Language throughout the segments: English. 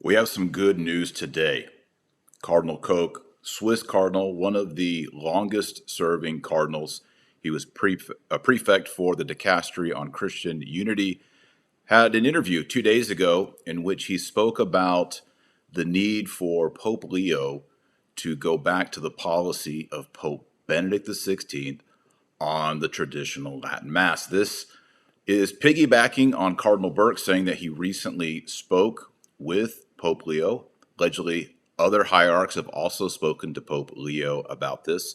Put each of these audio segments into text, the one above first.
We have some good news today. Cardinal Koch, Swiss cardinal, one of the longest serving cardinals. He was a prefect for the dicastery on Christian unity, had an interview 2 days ago in which he spoke about the need for Pope Leo to go back to the policy of Pope Benedict XVI on the traditional Latin Mass. This is piggybacking on Cardinal Burke saying that he recently spoke with Pope Leo. Allegedly, other hierarchs have also spoken to Pope Leo about this.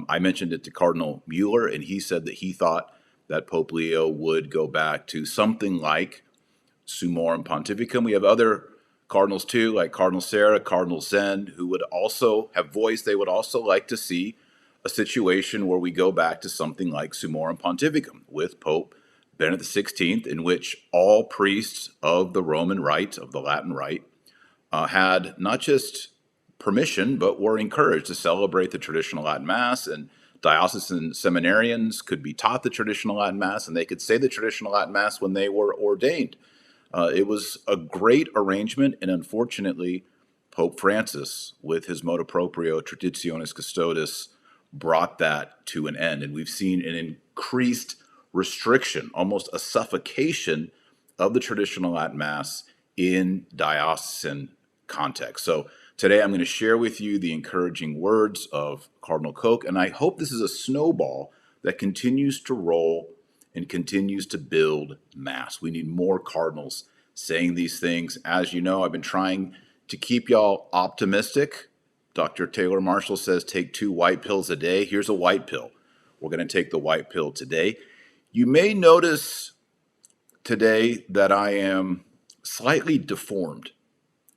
I mentioned it to Cardinal Mueller, and he said that he thought that Pope Leo would go back to something like Summorum Pontificum. We have other cardinals too, like Cardinal Sarah, Cardinal Zen, who would also have voiced they would also like to see a situation where we go back to something like Summorum Pontificum with Pope Benedict XVI, in which all priests of the Roman Rite, of the Latin Rite, had not just permission, but were encouraged to celebrate the traditional Latin Mass, and diocesan seminarians could be taught the traditional Latin Mass, and they could say the traditional Latin Mass when they were ordained. It was a great arrangement, and unfortunately, Pope Francis, with his motu proprio Traditionis Custodes, brought that to an end, and we've seen an increased restriction, almost a suffocation of the traditional Latin Mass in diocesan context. So today I'm going to share with you the encouraging words of Cardinal Koch, and I hope this is a snowball that continues to roll and continues to build Mass. We need more cardinals saying these things. As you know, I've been trying to keep y'all optimistic. Dr. Taylor Marshall says take 2 white pills a day. Here's a white pill. We're going to take the white pill today. You may notice today that I am slightly deformed.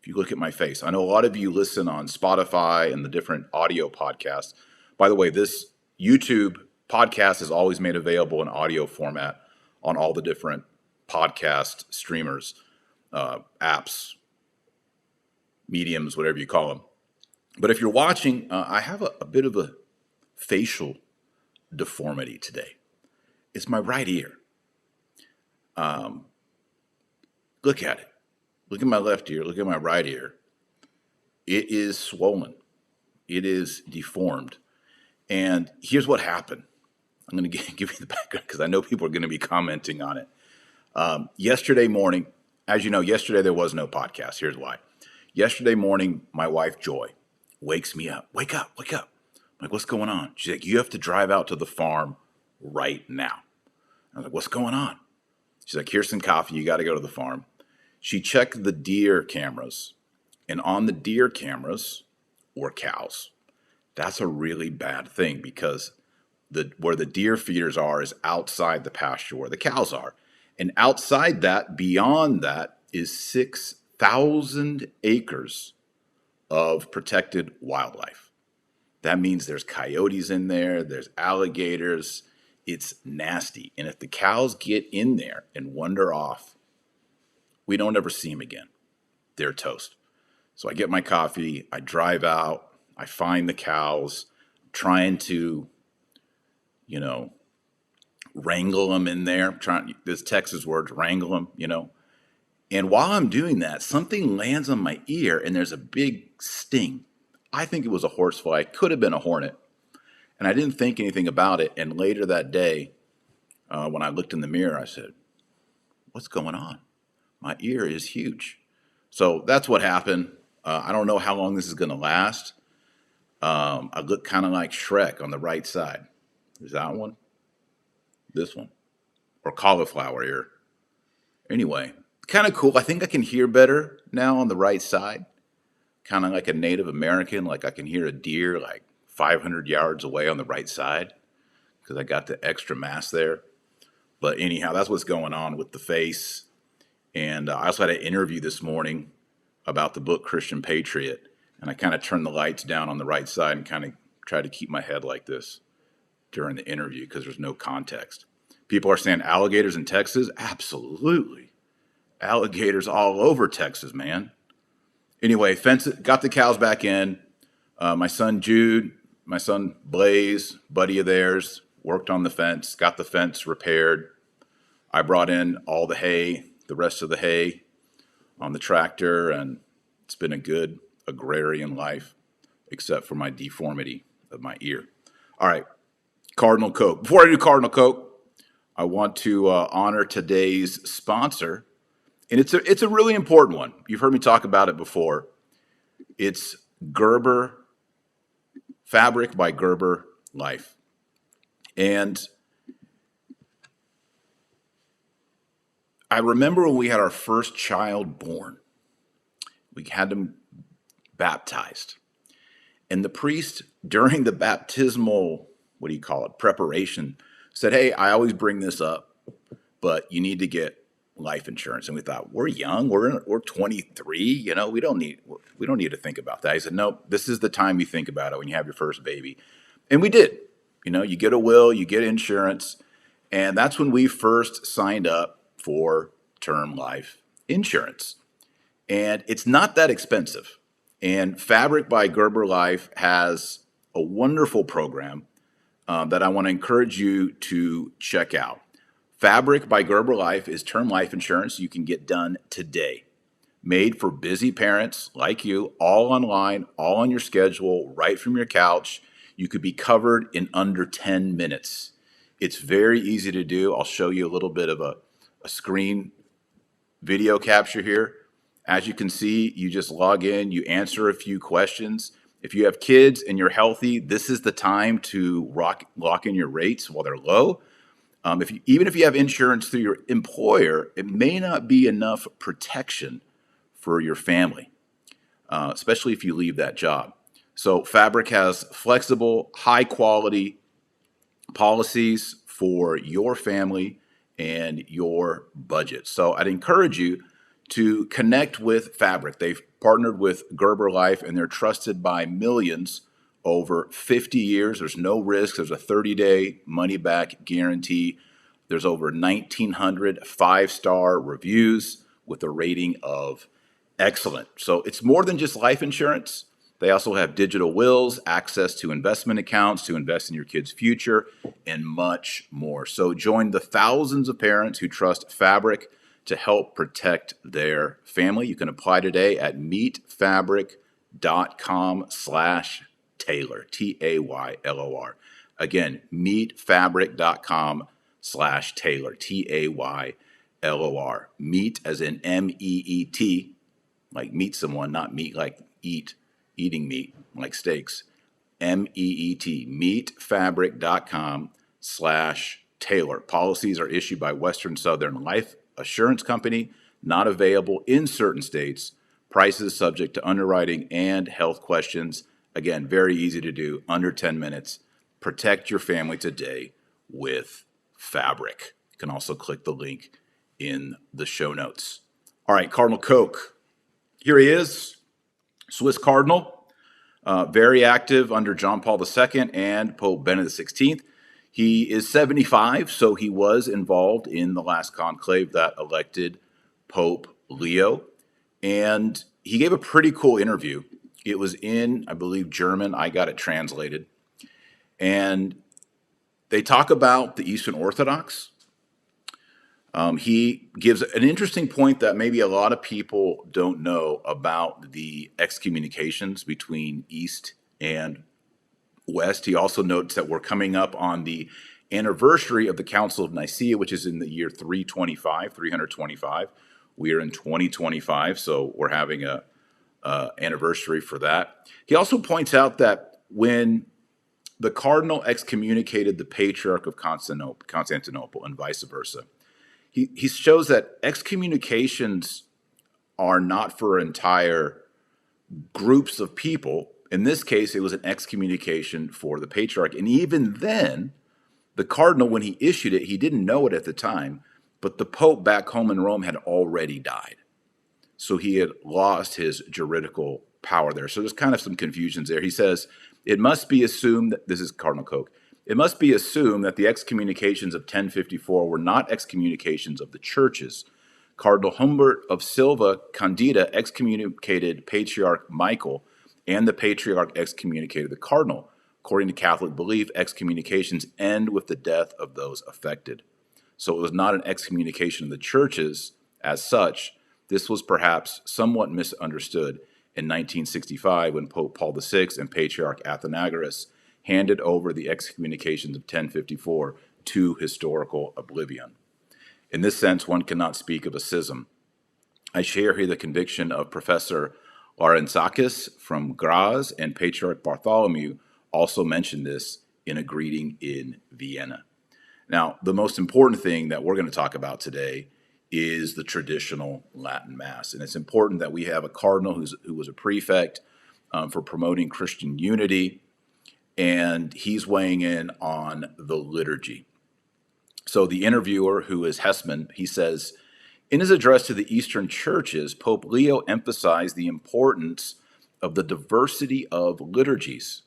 If you look at my face, I know a lot of you listen on Spotify and the different audio podcasts. By the way, this YouTube podcast is always made available in audio format on all the different podcast streamers, apps, mediums, whatever you call them. But if you're watching, I have a bit of a facial deformity today. It's my right ear. Look at it. Look at my left ear. Look at my right ear. It is swollen. It is deformed. And here's what happened. I'm going to give you the background because I know people are going to be commenting on it. Yesterday morning, as you know, yesterday there was no podcast. Here's why. Yesterday morning, my wife, Joy, wakes me up. Wake up, wake up. I'm like, what's going on? She's like, you have to drive out to the farm right now. I was like, what's going on? She's like, here's some coffee. You got to go to the farm. She checked the deer cameras. And on the deer cameras were cows. That's a really bad thing because where the deer feeders are is outside the pasture where the cows are. And outside that, beyond that, is 6,000 acres of protected wildlife. That means there's coyotes in there, there's alligators. It's nasty. And if the cows get in there and wander off, we don't ever see them again. They're toast. So I get my coffee, I drive out, I find the cows, trying to, wrangle them in there. This Texas word, wrangle them, And while I'm doing that, something lands on my ear and there's a big sting. I think it was a horsefly. It could have been a hornet. And I didn't think anything about it. And later that day, when I looked in the mirror, I said, what's going on? My ear is huge. So that's what happened. I don't know how long this is going to last. I look kind of like Shrek on the right side. Is that one? This one? Or cauliflower ear? Anyway, kind of cool. I think I can hear better now on the right side. Kind of like a Native American, like I can hear a deer like 500 yards away on the right side because I got the extra mass there. But anyhow, that's what's going on with the face. And I also had an interview this morning about the book Christian Patriot. And I kind of turned the lights down on the right side and kind of tried to keep my head like this during the interview because there's no context. People are saying alligators in Texas? Absolutely. Alligators all over Texas, man. Anyway, got the cows back in. My son Jude, my son Blaze, buddy of theirs, worked on the fence, got the fence repaired. I brought in all the hay, the rest of the hay on the tractor, and It's been a good agrarian life, except for my deformity of my ear. All right, Cardinal Koch. Before I do Cardinal Koch, I want to honor today's sponsor, and it's a really important one. You've heard me talk about it before. It's Gerber Fabric by Gerber Life. And I remember when we had our first child born, we had him baptized. And the priest, during the baptismal, what do you call it, preparation, said, hey, I always bring this up, but you need to get life insurance. And we thought, we're young, we're 23, we don't need to think about that. He said, no, this is the time you think about it when you have your first baby. And we did. You get a will, you get insurance, and that's when we first signed up for term life insurance. And it's not that expensive. And Fabric by Gerber Life has a wonderful program that I want to encourage you to check out. Fabric by Gerber Life is term life insurance you can get done today. Made for busy parents like you, all online, all on your schedule, right from your couch. You could be covered in under 10 minutes. It's very easy to do. I'll show you a little bit of a screen video capture here. As you can see, you just log in, you answer a few questions. If you have kids and you're healthy, this is the time to lock in your rates while they're low. Even if you have insurance through your employer, it may not be enough protection for your family, especially if you leave that job. So Fabric has flexible, high-quality policies for your family and your budget. So I'd encourage you to connect with Fabric. They've partnered with Gerber Life, and they're trusted by millions over 50 years. There's no risk. There's a 30-day money-back guarantee. There's over 1,900 five-star reviews with a rating of excellent. So it's more than just life insurance. They also have digital wills, access to investment accounts to invest in your kid's future, and much more. So join the thousands of parents who trust Fabric to help protect their family. You can apply today at meetfabric.com/Taylor, Taylor. Again, meetfabric.com/Taylor, Taylor. Meet as in MEET, like meet someone, not meat like eating meat, like steaks. MEET, meetfabric.com/Taylor. Policies are issued by Western Southern Life Assurance Company, not available in certain states. Prices subject to underwriting and health questions. Again, very easy to do, under 10 minutes. Protect your family today with Fabric. You can also click the link in the show notes. All right, Cardinal Koch. Here he is, Swiss Cardinal, very active under John Paul II and Pope Benedict XVI. He is 75, so he was involved in the last conclave that elected Pope Leo. And he gave a pretty cool interview. It was in, I believe, German. I got it translated. And they talk about the Eastern Orthodox. He gives an interesting point that maybe a lot of people don't know about the excommunications between East and West. He also notes that we're coming up on the anniversary of the Council of Nicaea, which is in the year 325. We are in 2025, so we're having a anniversary for that. He also points out that when the cardinal excommunicated the Patriarch of Constantinople and vice versa, he shows that excommunications are not for entire groups of people. In this case, it was an excommunication for the Patriarch. And even then, the cardinal, when he issued it, he didn't know it at the time, but the Pope back home in Rome had already died. So he had lost his juridical power there. So there's kind of some confusions there. He says, it must be assumed that, this is Cardinal Koch, it must be assumed that the excommunications of 1054 were not excommunications of the churches. Cardinal Humbert of Silva Candida excommunicated Patriarch Michael, and the Patriarch excommunicated the cardinal. According to Catholic belief, excommunications end with the death of those affected. So it was not an excommunication of the churches as such. This was perhaps somewhat misunderstood. in 1965 when Pope Paul VI and Patriarch Athenagoras handed over the excommunications of 1054 to historical oblivion. In this sense, one cannot speak of a schism. I share here the conviction of Professor Laurenzakis from Graz, and Patriarch Bartholomew also mentioned this in a greeting in Vienna. Now, the most important thing that we're going to talk about today is the traditional Latin Mass. And it's important that we have a cardinal who was a prefect for promoting Christian unity, and he's weighing in on the liturgy. So the interviewer, who is Hessman, he says, in his address to the Eastern churches, Pope Leo emphasized the importance of the diversity of liturgies.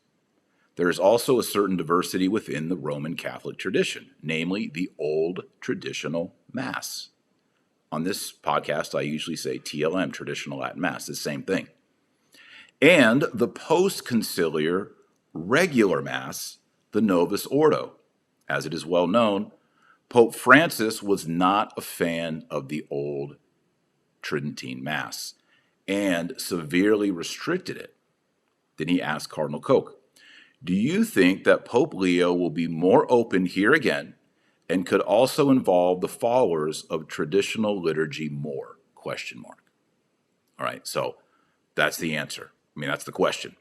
There is also a certain diversity within the Roman Catholic tradition, namely the Old Traditional Mass. On this podcast, I usually say TLM, Traditional Latin Mass, the same thing. And the post-conciliar regular Mass, the Novus Ordo. As it is well known, Pope Francis was not a fan of the Old Tridentine Mass and severely restricted it. Then he asked Cardinal Koch, do you think that Pope Leo will be more open here again and could also involve the followers of traditional liturgy more? ? All right, so that's the answer. That's the question.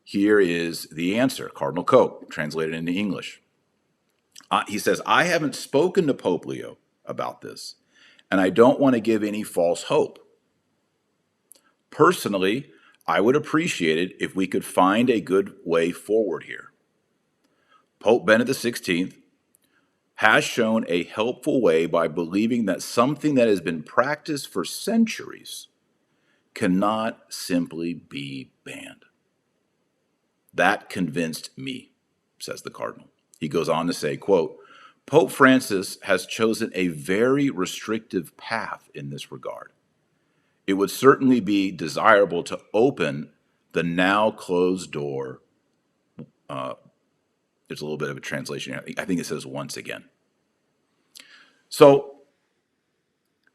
Here is the answer. Cardinal Koch, translated into English. He says, I haven't spoken to Pope Leo about this, and I don't want to give any false hope. Personally, I would appreciate it if we could find a good way forward here. Pope Benedict XVI has shown a helpful way by believing that something that has been practiced for centuries cannot simply be banned. That convinced me, says the Cardinal. He goes on to say, quote, Pope Francis has chosen a very restrictive path in this regard. It would certainly be desirable to open the now closed door. There's a little bit of a translation here. I think it says once again. So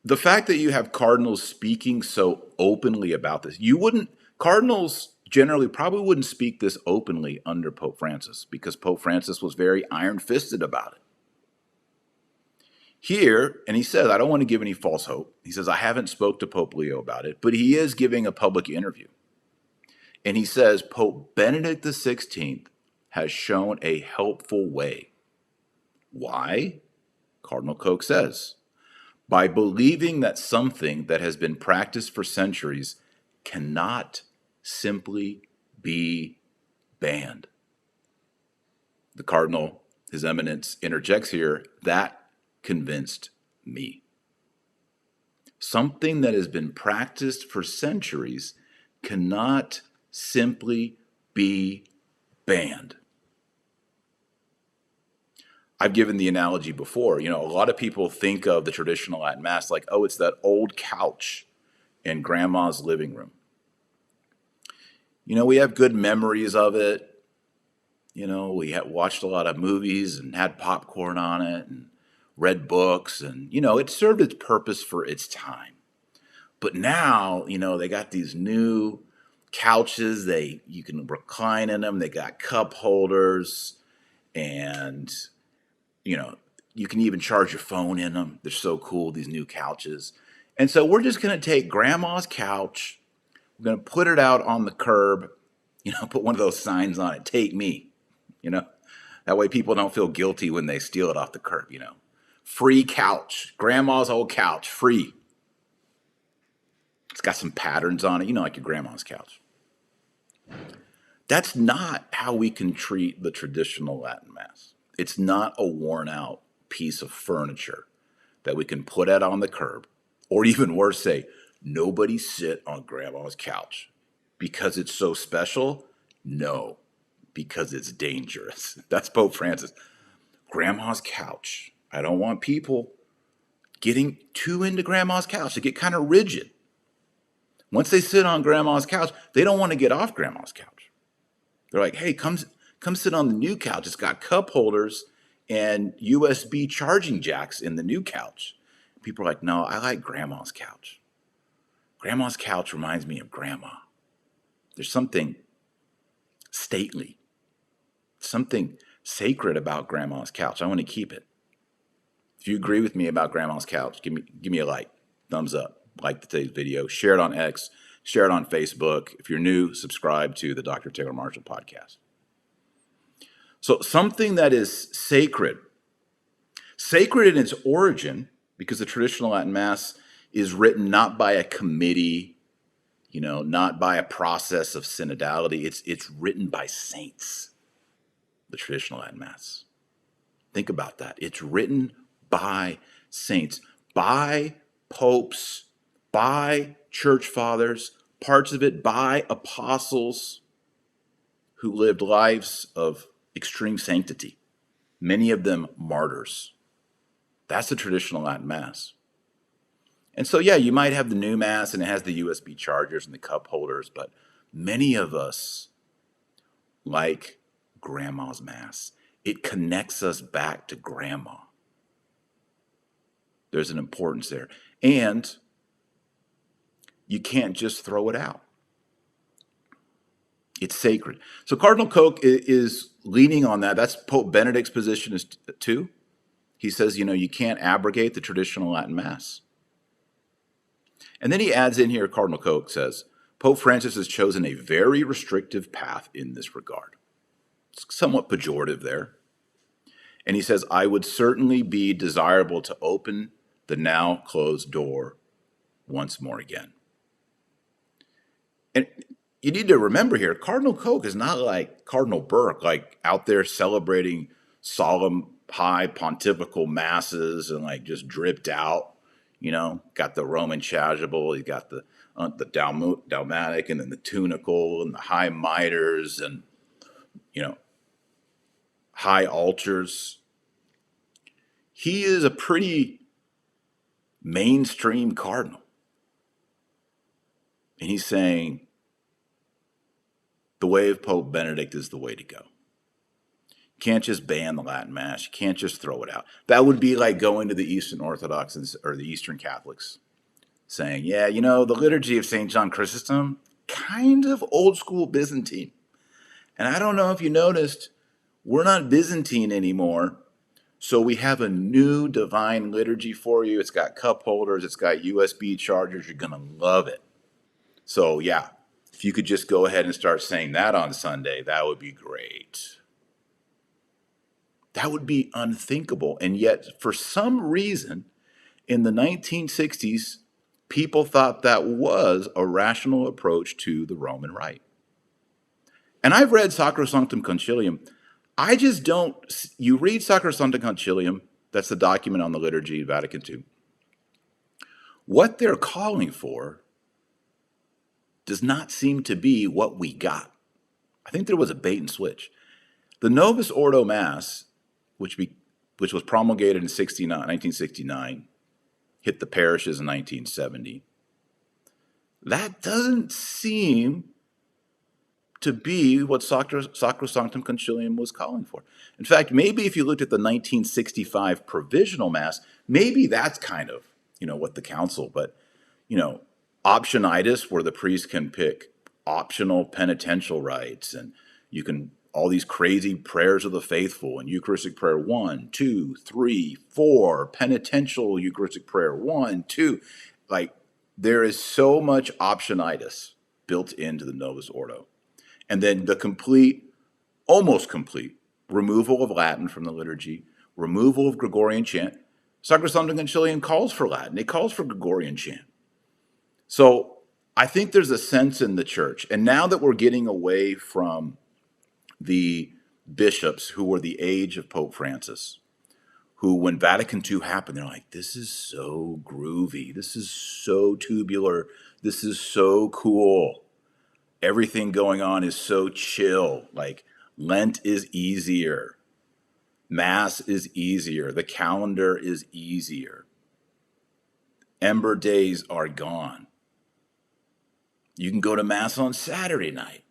the fact that you have cardinals speaking so openly about this, cardinals generally probably wouldn't speak this openly under Pope Francis because Pope Francis was very iron-fisted about it. Here, and he says, I don't want to give any false hope. He says, I haven't spoke to Pope Leo about it, but he is giving a public interview. And he says, Pope Benedict XVI has shown a helpful way. Why? Cardinal Koch says, by believing that something that has been practiced for centuries cannot simply be banned. The Cardinal, His Eminence, interjects here, that convinced me. Something that has been practiced for centuries cannot simply be banned. I've given the analogy before. A lot of people think of the traditional Latin Mass like, oh, it's that old couch in grandma's living room. We have good memories of it. We had watched a lot of movies and had popcorn on it and read books, and, it served its purpose for its time. But now, they got these new couches. You can recline in them. They got cup holders, and, you can even charge your phone in them. They're so cool, these new couches. And so we're just going to take grandma's couch. We're going to put it out on the curb, put one of those signs on it, take me, That way people don't feel guilty when they steal it off the curb, Free couch, grandma's old couch, free. It's got some patterns on it, like your grandma's couch. That's not how we can treat the traditional Latin Mass. It's not a worn out piece of furniture that we can put out on the curb, or even worse, say, nobody sit on grandma's couch. Because it's so special? No, because it's dangerous. That's Pope Francis. Grandma's couch. I don't want people getting too into grandma's couch. They get kind of rigid. Once they sit on grandma's couch, they don't want to get off grandma's couch. They're like, hey, come sit on the new couch. It's got cup holders and USB charging jacks in the new couch. People are like, no, I like grandma's couch. Grandma's couch reminds me of grandma. There's something stately, something sacred about grandma's couch. I want to keep it. If you agree with me about grandma's couch, give me a like, thumbs up, like today's video, share it on X, share it on Facebook. If you're new, subscribe to the Dr. Taylor Marshall podcast. So something that is sacred in its origin, because the traditional Latin Mass is written not by a committee, not by a process of synodality. It's written by saints, the traditional Latin Mass. Think about that. It's written by saints, by popes, by church fathers, parts of it by apostles who lived lives of extreme sanctity, many of them martyrs. That's the traditional Latin Mass. And so, yeah, you might have the new Mass and it has the USB chargers and the cup holders, but many of us like Grandma's Mass. It connects us back to Grandma. There's an importance there. And you can't just throw it out. It's sacred. So Cardinal Koch is leaning on that. That's Pope Benedict's position too. He says, you can't abrogate the traditional Latin Mass. And then he adds in here, Cardinal Koch says, Pope Francis has chosen a very restrictive path in this regard. It's somewhat pejorative there. And he says, I would certainly be desirable to open the now closed door once more again. And you need to remember here, Cardinal Koch is not like Cardinal Burke, like out there celebrating solemn, high pontifical masses and like just dripped out, got the Roman chasuble, he got the dalmatic and then the tunicle and the high mitres and, high altars. He is a pretty mainstream cardinal. And he's saying the way of Pope Benedict is the way to go. You can't just ban the Latin Mass. You can't just throw it out. That would be like going to the Eastern Orthodox or the Eastern Catholics saying, yeah, the liturgy of St. John Chrysostom, kind of old school Byzantine. And I don't know if you noticed, we're not Byzantine anymore. So we have a new divine liturgy for you. It's got cup holders. It's got USB chargers. You're going to love it. So yeah, if you could just go ahead and start saying that on Sunday, that would be great. That would be unthinkable. And yet, for some reason, in the 1960s, people thought that was a rational approach to the Roman Rite. And I've read Sacrosanctum Concilium. I just don't, you read Sacrosanctum Concilium, that's the document on the liturgy of Vatican II. What they're calling for does not seem to be what we got. I think there was a bait and switch. The Novus Ordo Mass, which was promulgated in 1969, hit the parishes in 1970. That doesn't seem to be what Sacrosanctum Concilium was calling for. In fact, maybe if you looked at the 1965 Provisional Mass, maybe that's kind of, what the council, but, optionitis, where the priest can pick optional penitential rites, and you can, all these crazy prayers of the faithful, and Eucharistic prayer 1, 2, 3, 4, penitential Eucharistic prayer 1, 2, like there is so much optionitis built into the Novus Ordo. And then the almost complete removal of Latin from the liturgy, removal of Gregorian chant. Sacrosanctum Concilium calls for Latin. It calls for Gregorian chant. So I think there's a sense in the church. And now that we're getting away from the bishops who were the age of Pope Francis, who when Vatican II happened, they're like, this is so groovy. This is so tubular. This is so cool. Everything going on is so chill. Like Lent is easier. Mass is easier. The calendar is easier. Ember days are gone. You can go to Mass on Saturday night.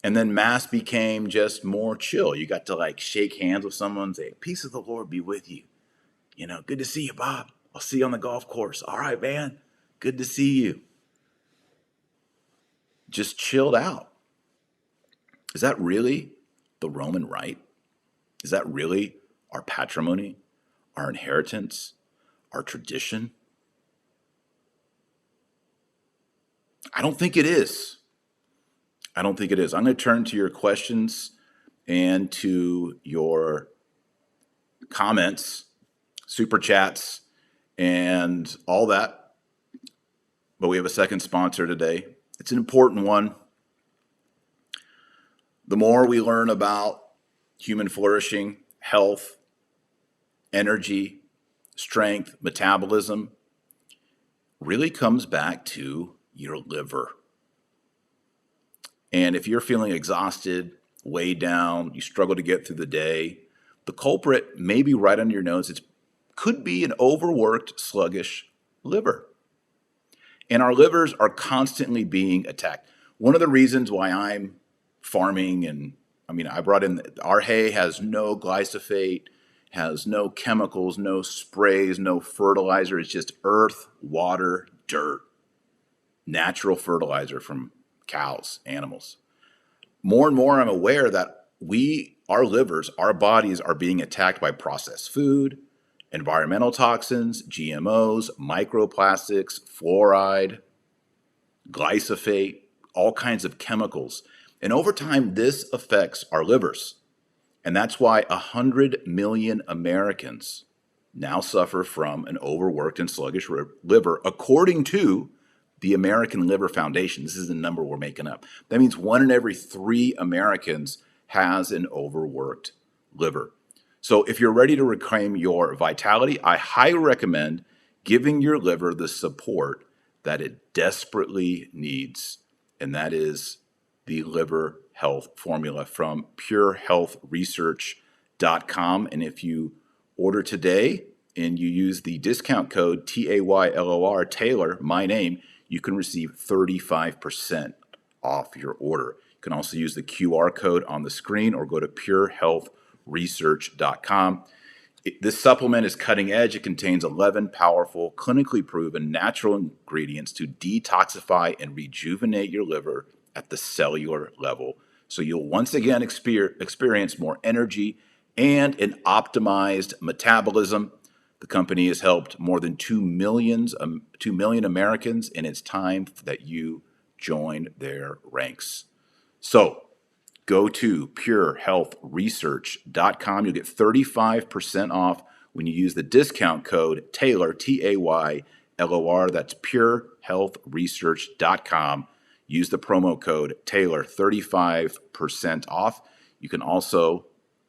And then Mass became just more chill. You got to like shake hands with someone and say, peace of the Lord be with you. Good to see you, Bob. I'll see you on the golf course. All right, man. Good to see you. just chilled out. Is that really the Roman rite? Is that really our patrimony, our inheritance, our tradition? I don't think it is. I don't think it is. I'm going to turn to your questions and to your comments, super chats, and all that. But we have a second sponsor today. It's an important one. The more we learn about human flourishing, health, energy, strength, metabolism, really comes back to your liver. And if you're feeling exhausted, weighed down, you struggle to get through the day, the culprit may be right under your nose. It could be an overworked, sluggish liver. And our livers are constantly being attacked. One of the reasons why I'm farming, and I brought in, our hay has no glyphosate, has no chemicals, no sprays, no fertilizer. It's just earth, water, dirt, natural fertilizer from cows, animals. More and more I'm aware that our livers, our bodies are being attacked by processed food, environmental toxins, GMOs, microplastics, fluoride, glyphosate, all kinds of chemicals. And over time, this affects our livers. And that's why 100 million Americans now suffer from an overworked and sluggish liver, according to the American Liver Foundation. This is the number we're making up. That means 1 in every 3 Americans has an overworked liver. So if you're ready to reclaim your vitality, I highly recommend giving your liver the support that it desperately needs, and that is the liver health formula from purehealthresearch.com. And if you order today and you use the discount code TAYLOR, Taylor, my name, you can receive 35% off your order. You can also use the QR code on the screen or go to purehealthresearch.com. This supplement is cutting edge. It contains 11 powerful, clinically proven natural ingredients to detoxify and rejuvenate your liver at the cellular level. So you'll once again experience more energy and an optimized metabolism. The company has helped more than 2 million Americans, and it's time that you join their ranks. So go to purehealthresearch.com. You'll get 35% off when you use the discount code Taylor, TAYLOR. That's purehealthresearch.com. Use the promo code Taylor, 35% off. You can also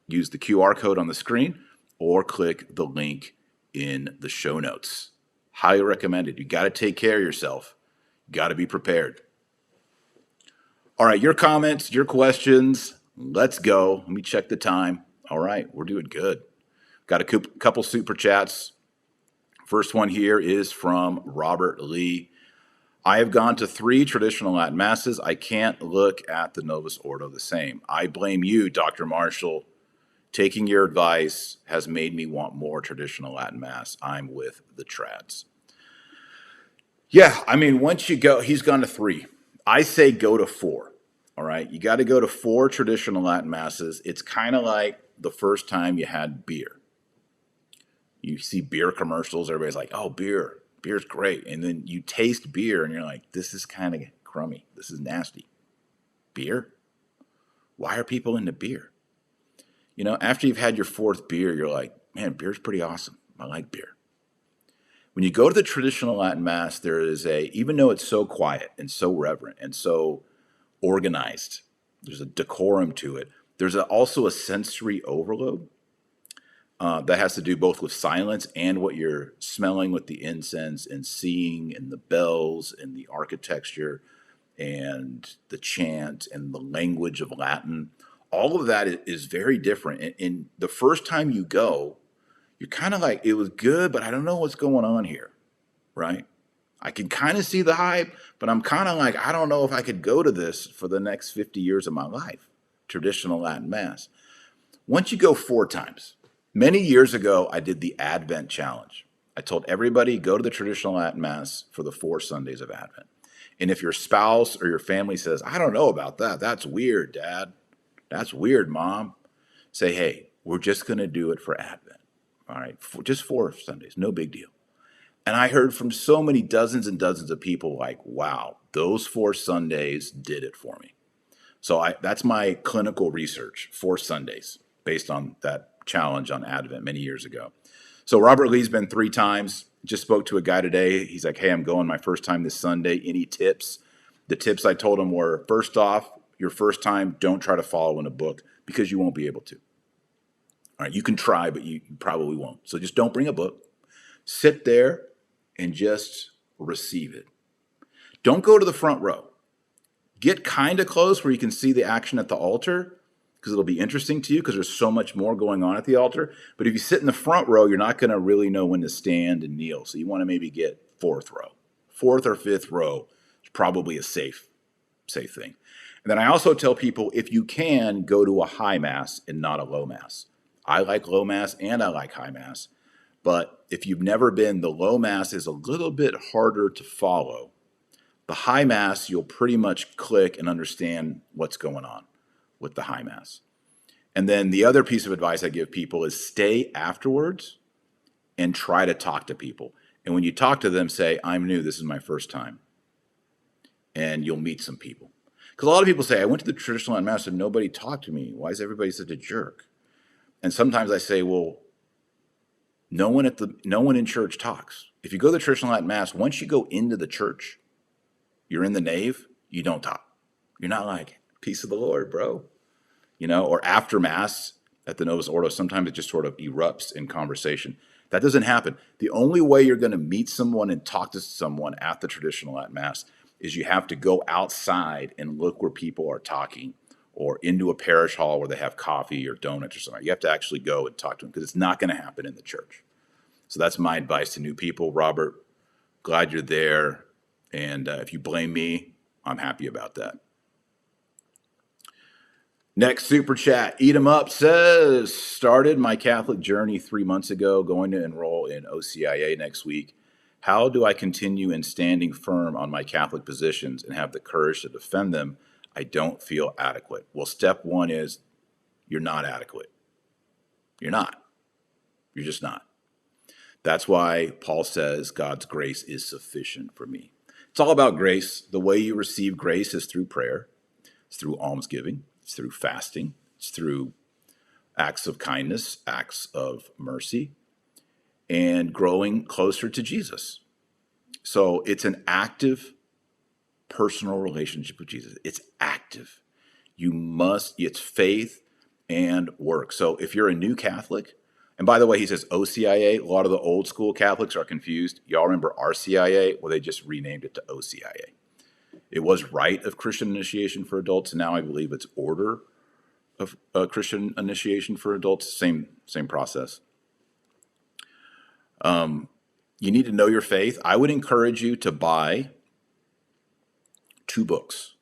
use the QR code on the screen or click the link in the show notes. Highly recommended. You got to take care of yourself. You got to be prepared. All right, your comments, your questions. Let's go. Let me check the time. All right, we're doing good. Got a couple super chats. First one here is from Robert Lee. I have gone to 3 traditional Latin masses. I can't look at the Novus Ordo the same. I blame you, Dr. Marshall. Taking your advice has made me want more traditional Latin Mass. I'm with the trads. Yeah, once you go, he's gone to 3. I say go to 4. All right, you got to go to 4 traditional Latin Masses. It's kind of like the first time you had beer. You see beer commercials, everybody's like, oh, beer's great. And then you taste beer and you're like, this is kind of crummy. This is nasty. Beer? Why are people into beer? After you've had your 4th beer, you're like, man, beer's pretty awesome. I like beer. When you go to the traditional Latin Mass, there is even though it's so quiet and so reverent and so organized, there's a decorum to it. There's also a sensory overload that has to do both with silence and what you're smelling with the incense and seeing and the bells and the architecture and the chant and the language of Latin. All of that is very different. And the first time you go, you're kind of like, it was good, but I don't know what's going on here, right? I can kind of see the hype, but I'm kind of like, I don't know if I could go to this for the next 50 years of my life, traditional Latin Mass. Once you go 4 times, many years ago, I did the Advent Challenge. I told everybody, go to the traditional Latin Mass for the 4 Sundays of Advent. And if your spouse or your family says, I don't know about that, that's weird, Dad, that's weird, Mom, say, hey, we're just going to do it for Advent. All right, just 4 Sundays, no big deal. And I heard from so many dozens and dozens of people like, wow, those 4 Sundays did it for me. So that's my clinical research, 4 Sundays, based on that challenge on Advent many years ago. So Robert Lee's been 3 times. Just spoke to a guy today. He's like, hey, I'm going my first time this Sunday. Any tips? The tips I told him were, first off, your first time, don't try to follow in a book because you won't be able to. All right, you can try, but you probably won't. So just don't bring a book. Sit there and just receive it. Don't go to the front row. Get kind of close where you can see the action at the altar because it'll be interesting to you because there's so much more going on at the altar. But if you sit in the front row, you're not going to really know when to stand and kneel. So you want to maybe get 4th row. 4th or 5th row is probably a safe thing. And then I also tell people, if you can, go to a high mass and not a low mass. I like low mass and I like high mass. But if you've never been, the low mass is a little bit harder to follow. The high mass, you'll pretty much click and understand what's going on with the high mass. And then the other piece of advice I give people is stay afterwards and try to talk to people. And when you talk to them, say, I'm new, this is my first time. And you'll meet some people. Because a lot of people say, I went to the traditional Latin Mass and nobody talked to me. Why is everybody such a jerk? And sometimes I say, well, no one in church talks. If you go to the traditional Latin Mass, once you go into the church, you're in the nave, you don't talk. You're not like, peace of the Lord, bro. Or after Mass at the Novus Ordo, sometimes it just sort of erupts in conversation. That doesn't happen. The only way you're going to meet someone and talk to someone at the traditional Latin Mass is you have to go outside and look where people are talking or into a parish hall where they have coffee or donuts or something. You have to actually go and talk to them because it's not going to happen in the church. So that's my advice to new people. Robert, glad you're there. And if you blame me, I'm happy about that. Next super chat, Eat 'em Up says, started my Catholic journey 3 months ago, going to enroll in OCIA next week. How do I continue in standing firm on my Catholic positions and have the courage to defend them? I don't feel adequate. Well, step 1 is you're not adequate. You're not. You're just not. That's why Paul says God's grace is sufficient for me. It's all about grace. The way you receive grace is through prayer. It's through almsgiving. It's through fasting. It's through acts of kindness, acts of mercy, and growing closer to Jesus. So it's an active personal relationship with Jesus. It's active. It's faith and work. So if you're a new Catholic, and by the way, he says OCIA, a lot of the old school Catholics are confused. Y'all remember RCIA? Well, they just renamed it to OCIA. It was Rite of Christian Initiation for Adults, and now I believe it's Order of Christian Initiation for Adults. Same process. You need to know your faith. I would encourage you to buy 2 books.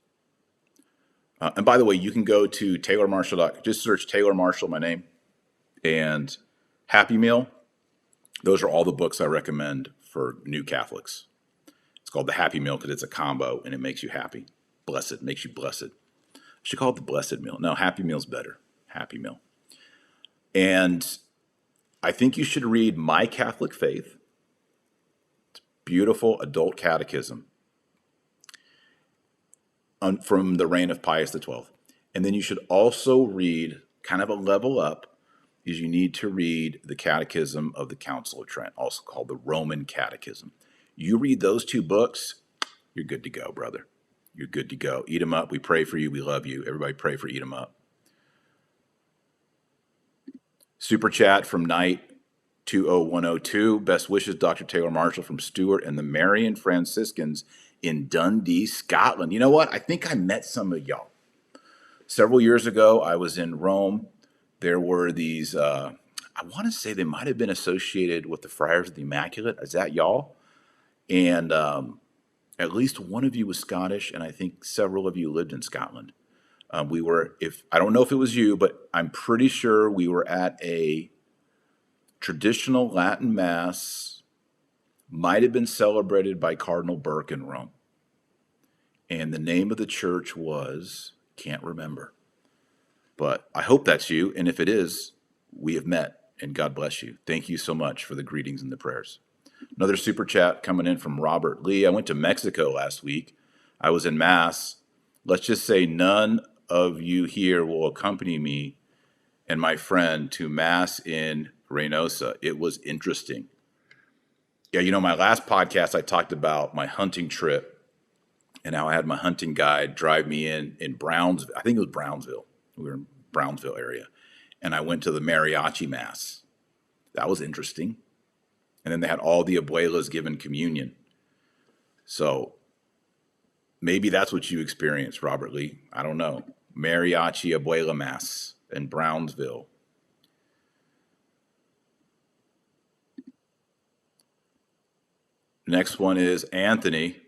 And by the way, you can go to taylormarshall.com. Just search Taylor Marshall, my name, and Happy Meal. Those are all the books I recommend for new Catholics. It's called the Happy Meal because it's a combo and it makes you happy. Blessed, makes you blessed. I should call it the Blessed Meal. No, Happy Meal's better. Happy Meal. And I think you should read My Catholic Faith. It's a beautiful adult catechism from the reign of Pius XII. And then you should also read, kind of a level up, is you need to read the Catechism of the Council of Trent, also called the Roman Catechism. You read those 2 books, you're good to go, brother. You're good to go. Eat 'em up. We pray for you. We love you. Everybody pray for Eat 'em Up. Super chat from Knight 20102. Best wishes, Dr. Taylor Marshall from Stewart and the Marian Franciscans in Dundee, Scotland. You know what? I think I met some of y'all. Several years ago, I was in Rome. There were these, I want to say they might have been associated with the Friars of the Immaculate. Is that y'all? And at least one of you was Scottish, and I think several of you lived in Scotland. I don't know if it was you, but I'm pretty sure we were at a traditional Latin Mass, might have been celebrated by Cardinal Burke in Rome. and the name of the church was, can't remember. But I hope that's you, and if it is, we have met, and God bless you. Thank you so much for the greetings and the prayers. Another super chat coming in from Robert Lee. I went to Mexico last week. I was in Mass. Let's just say none of you here will accompany me and my friend to Mass in Reynosa. It was interesting. Yeah, my last podcast, I talked about my hunting trip and how I had my hunting guide drive me in Brownsville. I think it was Brownsville. We were in Brownsville area. And I went to the mariachi Mass. That was interesting. And then they had all the abuelas giving communion. So maybe that's what you experienced, Robert Lee. I don't know. Mariachi Abuela Mass in Brownsville. Next one is Anthony.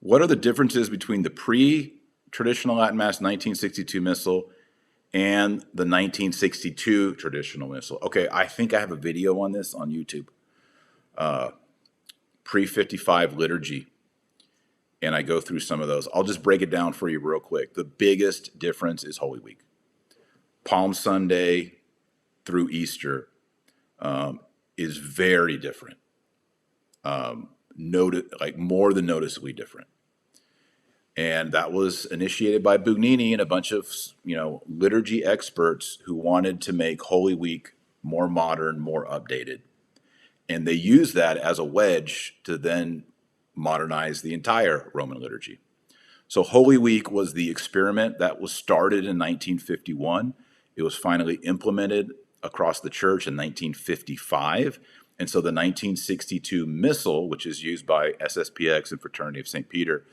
What are the differences between the pre-traditional Latin Mass 1962 Missal and the 1962 traditional Missal? Okay, I think I have a video on this on YouTube. Pre-55 liturgy. And I go through some of those. I'll just break it down for you real quick. The biggest difference is Holy Week. Palm Sunday through Easter is very different. More than noticeably different. And that was initiated by Bugnini and a bunch of, liturgy experts who wanted to make Holy Week more modern, more updated. And they used that as a wedge to then modernize the entire Roman liturgy. So Holy Week was the experiment that was started in 1951. It was finally implemented across the church in 1955. And so the 1962 Missal, which is used by SSPX and Fraternity of St. Peter,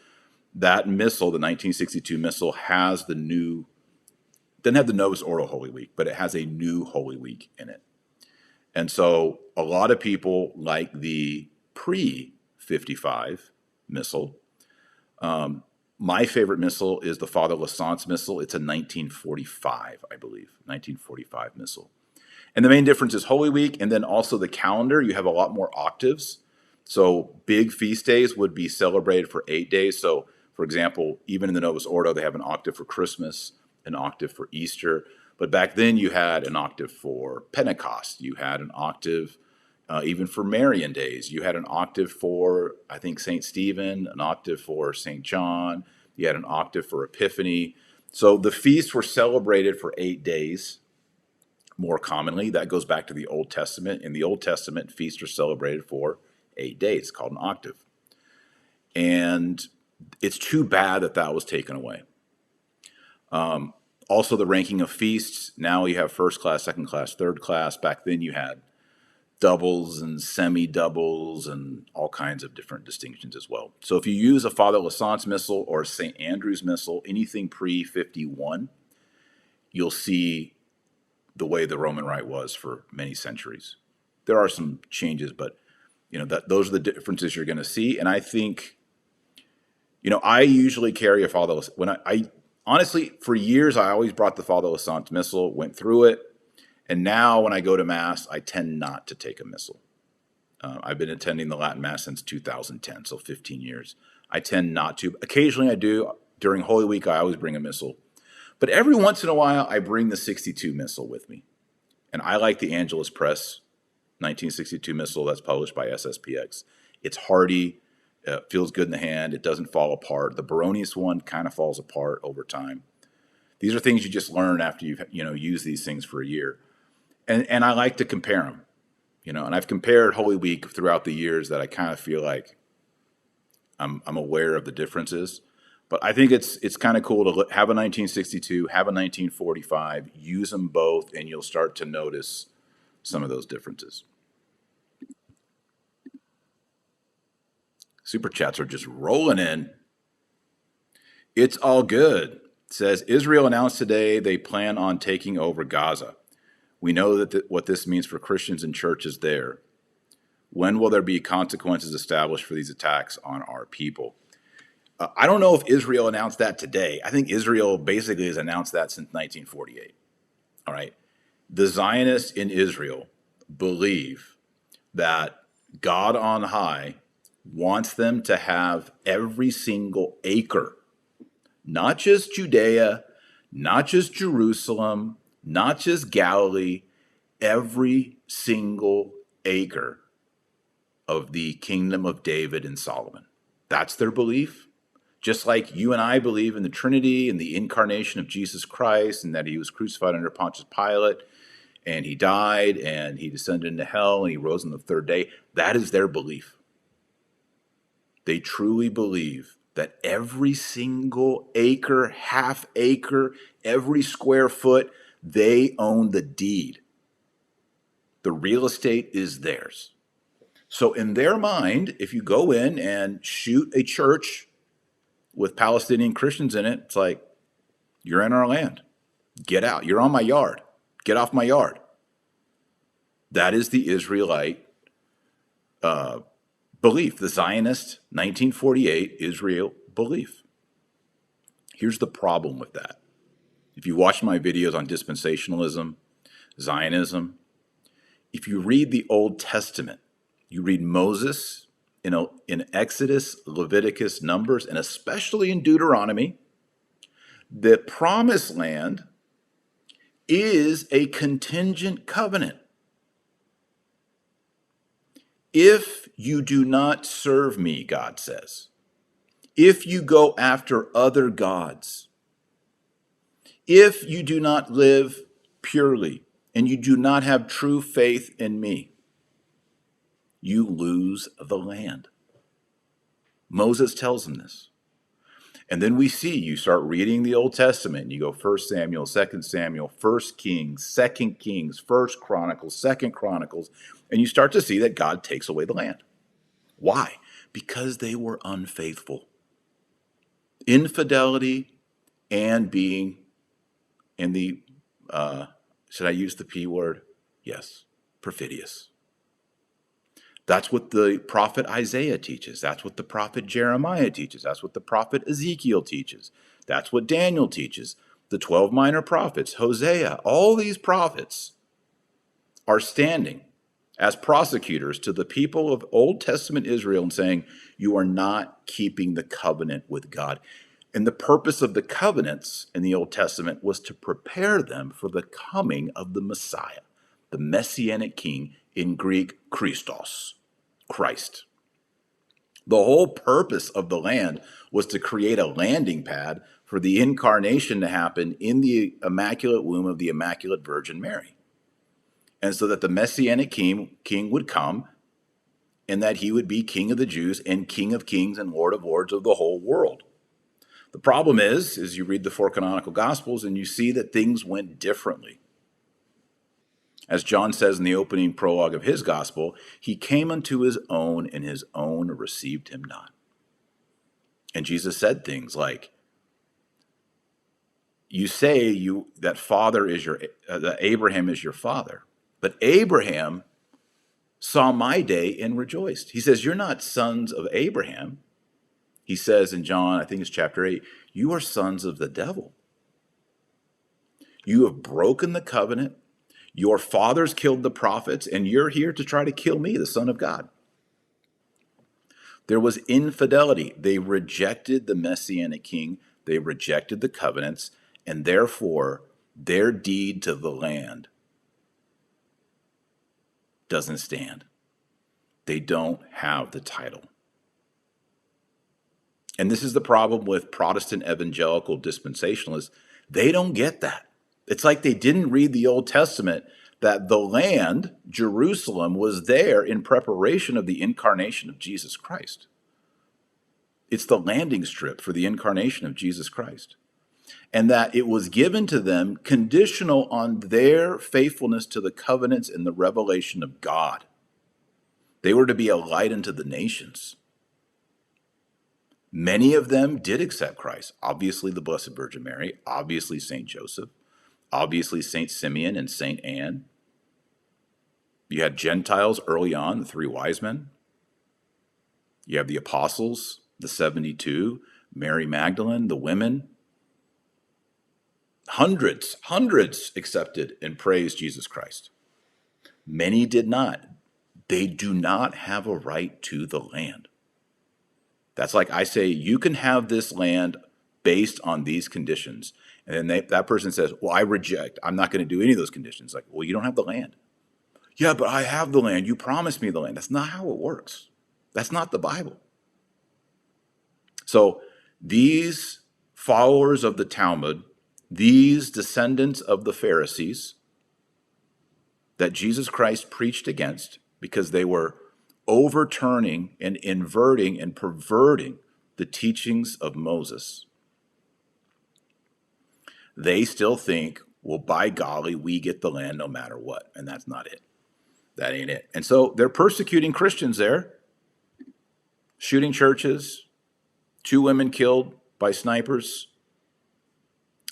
that Missal, the 1962 Missal, has doesn't have the Novus Ordo Holy Week, but it has a new Holy Week in it. And so a lot of people like the pre-55 Missal. My favorite Missal is the Father Lassance Missal. It's a 1945, I believe, 1945 Missal. And the main difference is Holy Week, and then also the calendar. You have a lot more octaves. So big feast days would be celebrated for 8 days. So, for example, even in the Novus Ordo, they have an octave for Christmas, an octave for Easter. But back then you had an octave for Pentecost. You had an octave even for Marian days. You had an octave for, I think, St. Stephen, an octave for St. John. You had an octave for Epiphany. So the feasts were celebrated for 8 days more commonly. That goes back to the Old Testament. In the Old Testament, feasts are celebrated for 8 days, called an octave. And it's too bad that was taken away. Also, the ranking of feasts. Now you have first class, second class, third class. Back then you had doubles and semi-doubles and all kinds of different distinctions as well. So if you use a Father Lassance Missal or St. Andrew's Missal, anything pre-51, you'll see the way the Roman Rite was for many centuries. There are some changes, but those are the differences you're going to see. And I think, I usually carry a Father Lassance. When I honestly, for years, I always brought the Father Lassance Missal, went through it. And now when I go to Mass, I tend not to take a Missal. I've been attending the Latin Mass since 2010, so 15 years. I tend not to. Occasionally I do. During Holy Week, I always bring a Missal. But every once in a while, I bring the 62 Missal with me. And I like the Angelus Press 1962 Missal that's published by SSPX. It's hearty. Feels good in the hand. It doesn't fall apart. The Baronius one kind of falls apart over time. These are things you just learn after you've used these things for a year. And I like to compare them, and I've compared Holy Week throughout the years that I kind of feel like I'm aware of the differences. But I think it's kind of cool to have a 1962, have a 1945, use them both, and you'll start to notice some of those differences. Super chats are just rolling in. It's all good. It says, Israel announced today they plan on taking over Gaza. We know that what this means for Christians and churches there. When will there be consequences established for these attacks on our people? I don't know if Israel announced that today. I think Israel basically has announced that since 1948. All right. The Zionists in Israel believe that God on high wants them to have every single acre, not just Judea, not just Jerusalem, not just Galilee, every single acre of the kingdom of David and Solomon. That's their belief. Just like you and I believe in the Trinity and the incarnation of Jesus Christ, and that he was crucified under Pontius Pilate, and he died, and he descended into hell, and he rose on the third day. That is their belief. They truly believe that every single acre, half acre, every square foot, they own the deed. The real estate is theirs. So in their mind, if you go in and shoot a church with Palestinian Christians in it, it's like, you're in our land. Get out. You're on my yard. Get off my yard. That is the Israelite belief, the Zionist 1948 Israel belief. Here's the problem with that. If you watch my videos on dispensationalism, Zionism, if you read the Old Testament, you read Moses in Exodus, Leviticus, Numbers, and especially in Deuteronomy, the promised land is a contingent covenant. If you do not serve me, God says, if you go after other gods, if you do not live purely, and you do not have true faith in me, you lose the land. Moses tells them this. And then we see, you start reading the Old Testament, and you go 1 Samuel, 2 Samuel, 1 Kings, 2 Kings, 1 Chronicles, 2 Chronicles, and you start to see that God takes away the land. Why? Because they were unfaithful. Infidelity and being in the, should I use the P word? Yes, perfidious. That's what the prophet Isaiah teaches. That's what the prophet Jeremiah teaches. That's what the prophet Ezekiel teaches. That's what Daniel teaches. The 12 minor prophets, Hosea, all these prophets are standing as prosecutors to the people of Old Testament Israel and saying, you are not keeping the covenant with God. And the purpose of the covenants in the Old Testament was to prepare them for the coming of the Messiah, the Messianic King, in Greek, Christos, Christ. The whole purpose of the land was to create a landing pad for the incarnation to happen in the immaculate womb of the Immaculate Virgin Mary. And so that the Messianic king would come, and that he would be King of the Jews and King of Kings and Lord of Lords of the whole world. The problem is you read the 4 canonical Gospels and you see that things went differently. As John says in the opening prologue of his Gospel, he came unto his own, and his own received him not. And Jesus said things like, you say that father is that Abraham is your father, but Abraham saw my day and rejoiced. He says, you're not sons of Abraham. He says in John, I think it's chapter 8, you are sons of the devil. You have broken the covenant. Your fathers killed the prophets, and you're here to try to kill me, the Son of God. There was infidelity. They rejected the Messianic King. They rejected the covenants, and therefore their deed to the land doesn't stand. They don't have the title. And this is the problem with Protestant evangelical dispensationalists. They don't get that. It's like they didn't read the Old Testament, that the land, Jerusalem, was there in preparation of the incarnation of Jesus Christ. It's the landing strip for the incarnation of Jesus Christ. And that it was given to them conditional on their faithfulness to the covenants and the revelation of God. They were to be a light unto the nations. Many of them did accept Christ. Obviously, the Blessed Virgin Mary, obviously St. Joseph, obviously St. Simeon and St. Anne. You had Gentiles early on, the 3 wise men. You have the apostles, the 72, Mary Magdalene, the women. Hundreds accepted and praised Jesus Christ. Many did not. They do not have a right to the land. That's like I say, you can have this land based on these conditions. And then that person says, well, I reject. I'm not going to do any of those conditions. Like, well, you don't have the land. Yeah, but I have the land. You promised me the land. That's not how it works. That's not the Bible. So these followers of the Talmud, these descendants of the Pharisees that Jesus Christ preached against because they were overturning and inverting and perverting the teachings of Moses, they still think, well, by golly, we get the land no matter what. And that's not it. That ain't it. And so they're persecuting Christians there, shooting churches, 2 women killed by snipers,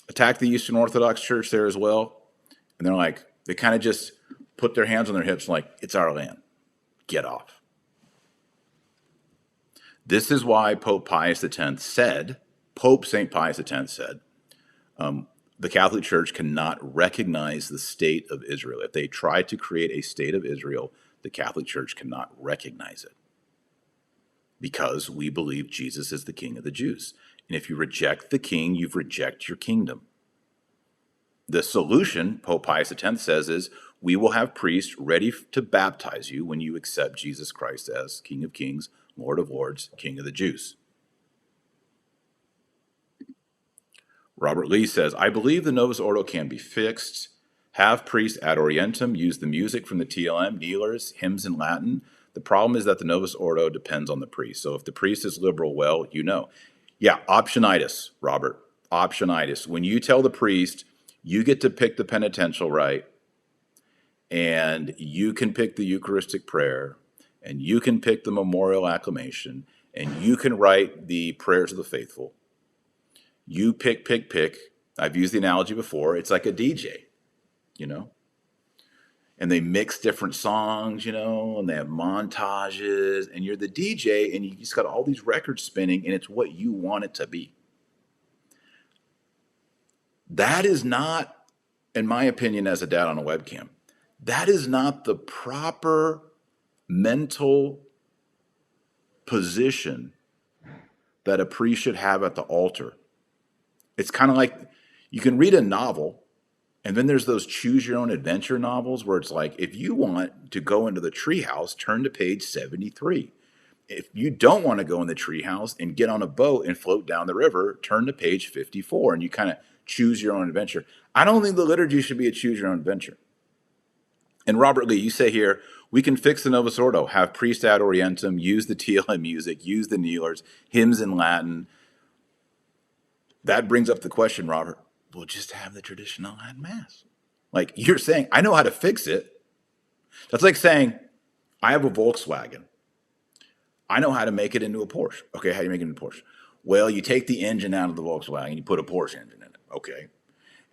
attacked the Eastern Orthodox Church there as well. And they're like, they kind of just put their hands on their hips like, it's our land. Get off. This is why Pope Pius X said, Pope St. Pius X said, the Catholic Church cannot recognize the state of Israel. If they try to create a state of Israel, the Catholic Church cannot recognize it because we believe Jesus is the King of the Jews. And if you reject the king, you've rejected your kingdom. The solution, Pope Pius X says, is we will have priests ready to baptize you when you accept Jesus Christ as King of Kings, Lord of Lords, King of the Jews. Robert Lee says, I believe the Novus Ordo can be fixed. Have priests ad orientem use the music from the TLM, kneelers, hymns in Latin. The problem is that the Novus Ordo depends on the priest. So if the priest is liberal, well, you know. Yeah, optionitis, Robert, optionitis. When you tell the priest, you get to pick the penitential rite, and you can pick the Eucharistic prayer, and you can pick the memorial acclamation, and you can write the prayers of the faithful. You pick. I've used the analogy before. It's like a DJ, you know? And they mix different songs, you know, and they have montages, and you're the DJ, and you just got all these records spinning, and it's what you want it to be. That is not, in my opinion, as a dad on a webcam, that is not the proper mental position that a priest should have at the altar. It's kind of like you can read a novel, and then there's those choose your own adventure novels where it's like, if you want to go into the treehouse, turn to page 73. If you don't want to go in the treehouse and get on a boat and float down the river, turn to page 54, and you kind of choose your own adventure. I don't think the liturgy should be a choose your own adventure. And Robert Lee, you say here, we can fix the Novus Ordo, have priest ad orientem, use the TLM music, use the kneelers, hymns in Latin. That brings up the question, Robert, we'll just have the traditional Latin Mass. Like you're saying, I know how to fix it. That's like saying, I have a Volkswagen. I know how to make it into a Porsche. Okay, how do you make it into a Porsche? Well, you take the engine out of the Volkswagen, you put a Porsche engine in it. Okay.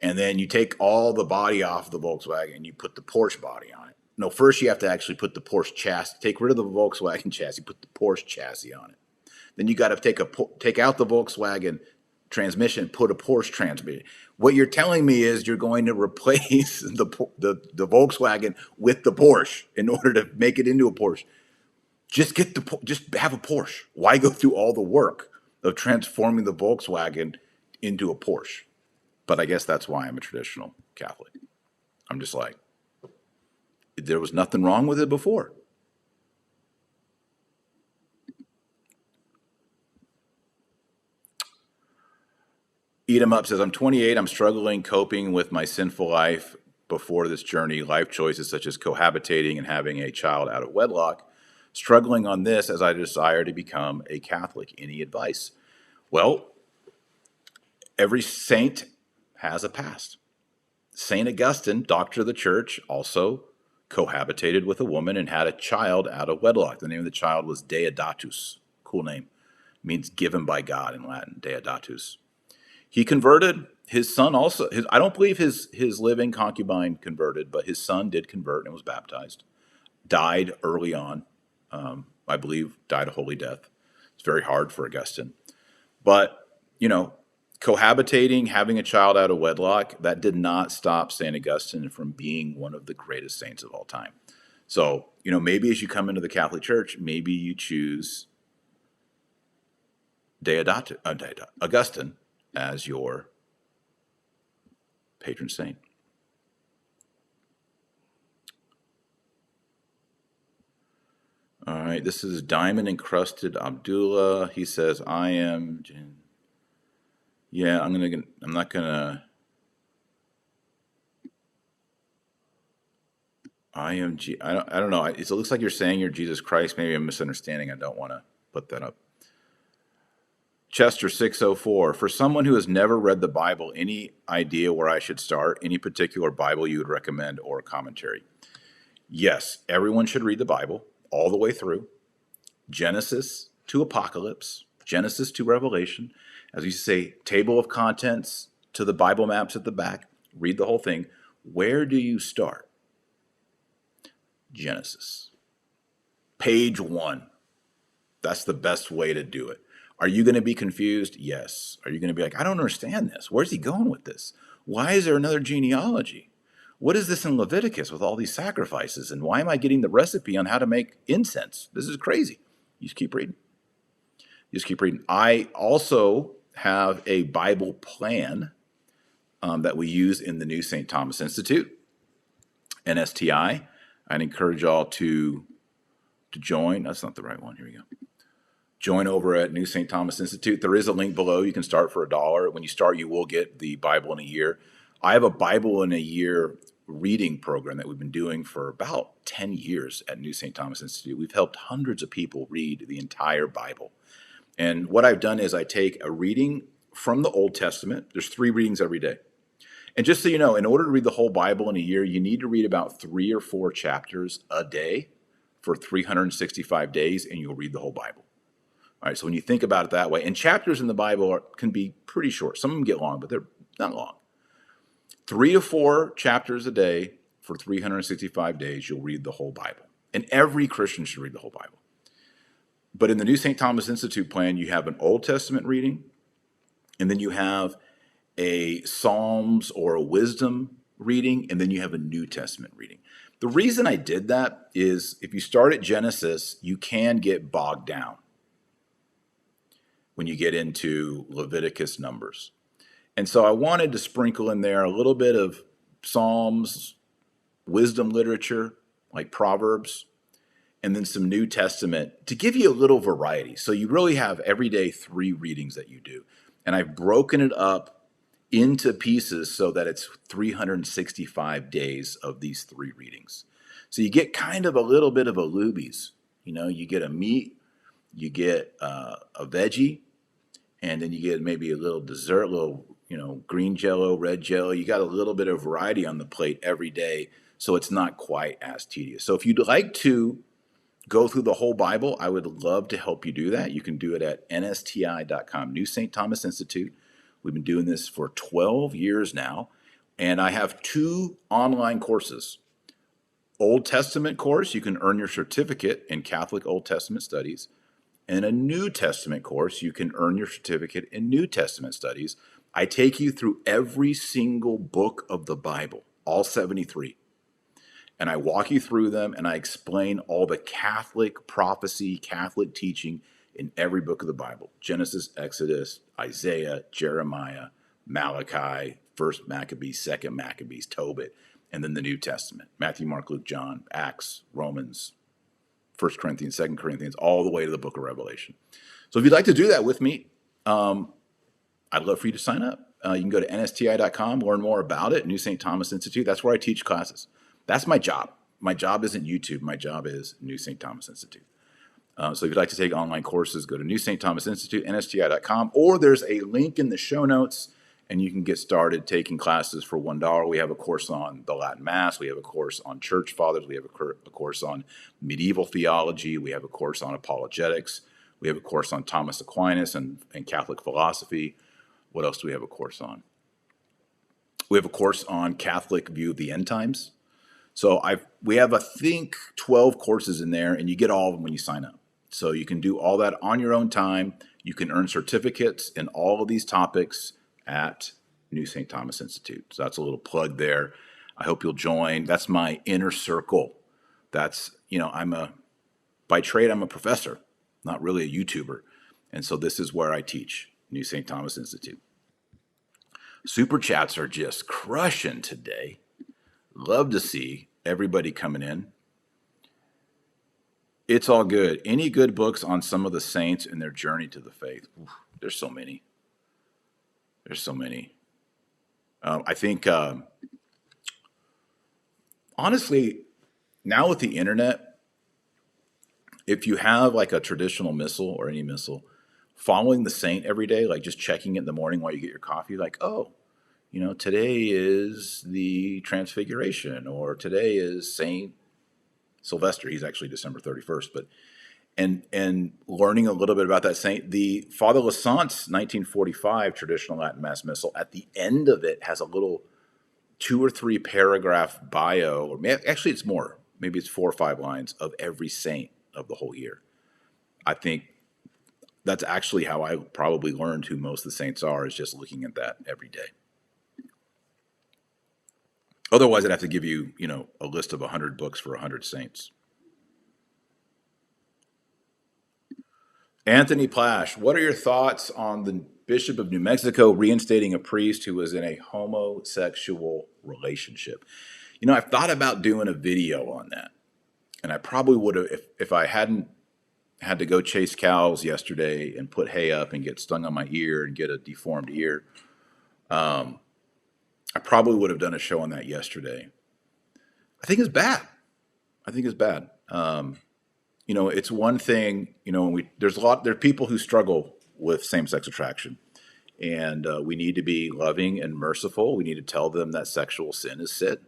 And then you take all the body off of the Volkswagen and you put the Porsche body on it. No, first you have to actually put the Porsche chassis, take rid of the Volkswagen chassis, put the Porsche chassis on it. Then you got to take out the Volkswagen transmission, put a Porsche transmission. What you're telling me is you're going to replace the Volkswagen with the Porsche in order to make it into a Porsche. Just have a Porsche. Why go through all the work of transforming the Volkswagen into a Porsche? But I guess that's why I'm a traditional Catholic. I'm just like, there was nothing wrong with it before. Eat 'em Up says, I'm 28. I'm struggling, coping with my sinful life before this journey. Life choices such as cohabitating and having a child out of wedlock. Struggling on this as I desire to become a Catholic. Any advice? Well, every saint has a past. St. Augustine, doctor of the church, also cohabitated with a woman and had a child out of wedlock. The name of the child was Deodatus. Cool name. It means given by God in Latin, Deodatus. He converted. His son also, I don't believe his living concubine converted, but his son did convert and was baptized. Died early on. I believe died a holy death. It's very hard for Augustine. But, you know, cohabitating, having a child out of wedlock, that did not stop St. Augustine from being one of the greatest saints of all time. So, you know, maybe as you come into the Catholic Church, maybe you choose Augustine as your patron saint. All right, this is Diamond Encrusted Abdullah. He says, I am... Yeah, I'm not gonna... I don't know. It looks like you're saying you're Jesus Christ. Maybe I'm misunderstanding. I don't want to put that up. Chester 604. For someone who has never read the Bible, any idea where I should start? Any particular Bible you would recommend or commentary? Yes, everyone should read the Bible all the way through. Genesis to Apocalypse, Genesis to Revelation. As you say, table of contents to the Bible maps at the back. Read the whole thing. Where do you start? Genesis. Page 1. That's the best way to do it. Are you going to be confused? Yes. Are you going to be like, I don't understand this. Where's he going with this? Why is there another genealogy? What is this in Leviticus with all these sacrifices? And why am I getting the recipe on how to make incense? This is crazy. You just keep reading. I also have a Bible plan that we use in the New St. Thomas Institute, NSTI. I'd encourage y'all to join. That's not the right one. Here we go. Join over at New St. Thomas Institute. There is a link below. You can start for $1. When you start, you will get the Bible in a year. I have a Bible in a year reading program that we've been doing for about 10 years at New St. Thomas Institute. We've helped hundreds of people read the entire Bible. And what I've done is I take a reading from the Old Testament. There's 3 readings every day. And just so you know, in order to read the whole Bible in a year, you need to read about 3 or 4 chapters a day for 365 days, and you'll read the whole Bible. All right, so when you think about it that way, and chapters in the Bible can be pretty short. Some of them get long, but they're not long. 3 to 4 chapters a day for 365 days, you'll read the whole Bible. And every Christian should read the whole Bible. But in the New St. Thomas Institute plan, you have an Old Testament reading, and then you have a Psalms or a Wisdom reading, and then you have a New Testament reading. The reason I did that is if you start at Genesis, you can get bogged down when you get into Leviticus, Numbers. And so I wanted to sprinkle in there a little bit of Psalms, wisdom literature, like Proverbs, and then some New Testament to give you a little variety. So you really have every day 3 readings that you do. And I've broken it up into pieces so that it's 365 days of these 3 readings. So you get kind of a little bit of a Luby's. You know, you get a meat, you get a veggie, and then you get maybe a little dessert, a little, green jello, red jello. You got a little bit of variety on the plate every day, so it's not quite as tedious. So if you'd like to go through the whole Bible, I would love to help you do that. You can do it at nsti.com, New St. Thomas Institute. We've been doing this for 12 years now, and I have 2 online courses. Old Testament course, you can earn your certificate in Catholic Old Testament studies, and a New Testament course, you can earn your certificate in New Testament studies. I take you through every single book of the Bible, all 73, and I walk you through them, and I explain all the Catholic prophecy, Catholic teaching in every book of the Bible: Genesis, Exodus, Isaiah, Jeremiah, Malachi, 1st Maccabees, 2nd Maccabees, Tobit, and then the New Testament: Matthew, Mark, Luke, John, Acts, Romans, 1 Corinthians, 2 Corinthians, all the way to the book of Revelation. So if you'd like to do that with me, I'd love for you to sign up. You can go to nsti.com, learn more about it, New St. Thomas Institute. That's where I teach classes. That's my job. My job isn't YouTube. My job is New St. Thomas Institute. So if you'd like to take online courses, go to New St. Thomas Institute, nsti.com, or there's a link in the show notes, and you can get started taking classes for $1. We have a course on the Latin Mass. We have a course on Church Fathers. We have a course on medieval theology. We have a course on apologetics. We have a course on Thomas Aquinas and Catholic philosophy. What else do we have a course on? We have a course on Catholic view of the end times. So we have, I think, 12 courses in there, and you get all of them when you sign up. So you can do all that on your own time. You can earn certificates in all of these topics at New St. Thomas Institute. So that's a little plug there. I hope you'll join. That's my inner circle. That's, by trade, I'm a professor, not really a YouTuber. And so this is where I teach, New St. Thomas Institute. Super chats are just crushing today. Love to see everybody coming in. It's all good. Any good books on some of the saints and their journey to the faith? Oof, there's so many. There's so many. I think, honestly, now with the internet, if you have like a traditional missal or any missal, following the saint every day, like just checking it in the morning while you get your coffee, like, oh, today is the Transfiguration, or today is Saint Sylvester. He's actually December 31st, but and learning a little bit about that saint. The Father Lassant's 1945 traditional Latin Mass Missal, at the end of it, has a little 2 or 3 paragraph bio, or actually it's more, maybe it's 4 or 5 lines of every saint of the whole year. I think that's actually how I probably learned who most of the saints are, is just looking at that every day. Otherwise, I'd have to give you, a list of 100 books for 100 saints. Anthony Plash, what are your thoughts on the Bishop of New Mexico reinstating a priest who was in a homosexual relationship? I've thought about doing a video on that. And I probably would have, if I hadn't had to go chase cows yesterday and put hay up and get stung on my ear and get a deformed ear, I probably would have done a show on that yesterday. I think it's bad. It's one thing, there are people who struggle with same-sex attraction, and we need to be loving and merciful. We need to tell them that sexual sin is sin,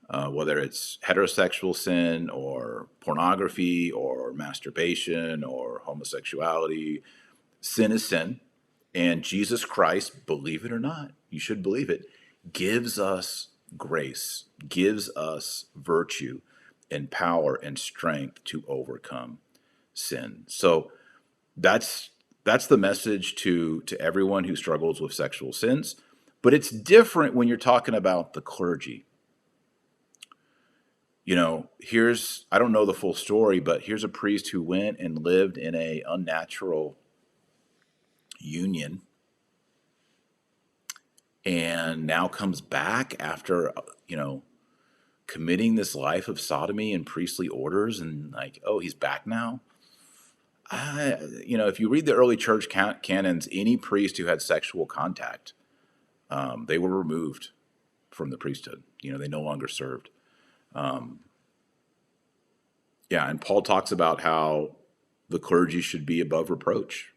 whether it's heterosexual sin or pornography or masturbation or homosexuality. Sin is sin, and Jesus Christ, believe it or not, you should believe it, gives us grace, gives us virtue and power and strength to overcome sin. So that's the message to everyone who struggles with sexual sins. But it's different when you're talking about the clergy. I don't know the full story, but here's a priest who went and lived in a unnatural union and now comes back after, committing this life of sodomy and priestly orders, and he's back now. If you read the early church canons, any priest who had sexual contact, they were removed from the priesthood. They no longer served. And Paul talks about how the clergy should be above reproach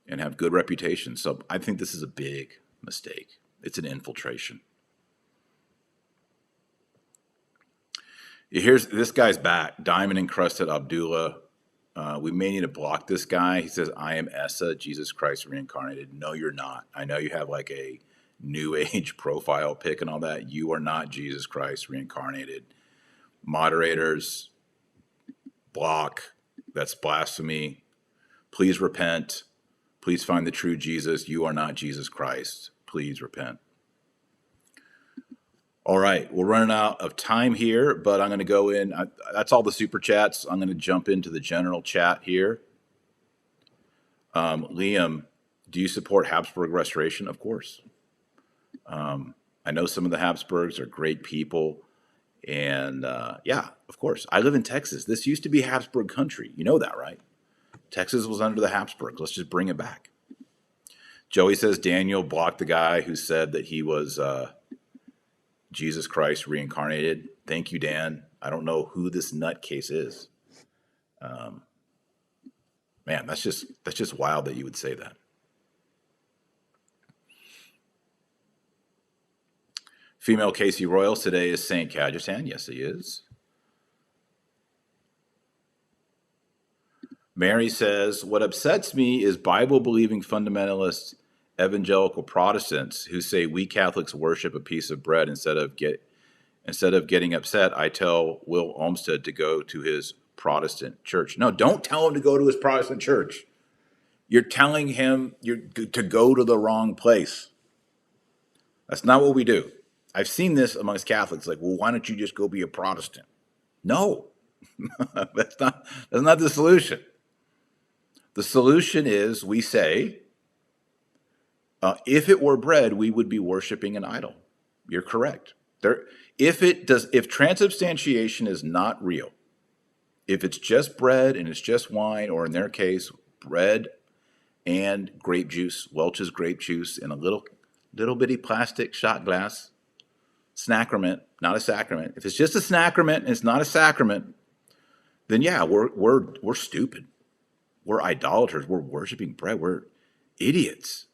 and have good reputation. So I think this is a big mistake. It's an infiltration. Here's this guy's back, Diamond Encrusted Abdullah. We may need to block this guy. He says, I am Essa, Jesus Christ reincarnated. No, you're not. I know you have like a new age profile pic and all that. You are not Jesus Christ reincarnated. Moderators, block. That's blasphemy. Please repent. Please find the true Jesus. You are not Jesus Christ. Please repent. All right, we're running out of time here, but I'm going to go in. That's all the super chats. I'm going to jump into the general chat here. Liam, do you support Habsburg restoration? Of course. I know some of the Habsburgs are great people. And of course. I live in Texas. This used to be Habsburg country. You know that, right? Texas was under the Habsburgs. Let's just bring it back. Joey says Daniel blocked the guy who said that he was Jesus Christ reincarnated. Thank you, Dan. I don't know who this nutcase is. Man, that's just wild that you would say that. Female Casey Royals today is Saint Cajetan. Yes, he is. Mary says, what upsets me is Bible-believing fundamentalist evangelical Protestants who say we Catholics worship a piece of bread instead of getting upset. I tell Will Olmsted to go to his Protestant church. No, don't tell him to go to his Protestant church. You're telling him to go to the wrong place. That's not what we do. I've seen this amongst Catholics. Like, well, why don't you just go be a Protestant? No, that's not the solution. The solution is we say, if it were bread, we would be worshiping an idol. You're correct. If transubstantiation is not real, if it's just bread and it's just wine, or in their case, bread and grape juice, Welch's grape juice in a little bitty plastic shot glass, sacrament, not a sacrament. If it's just a sacrament and it's not a sacrament, then yeah, we're stupid. We're idolaters. We're worshiping bread. We're idiots.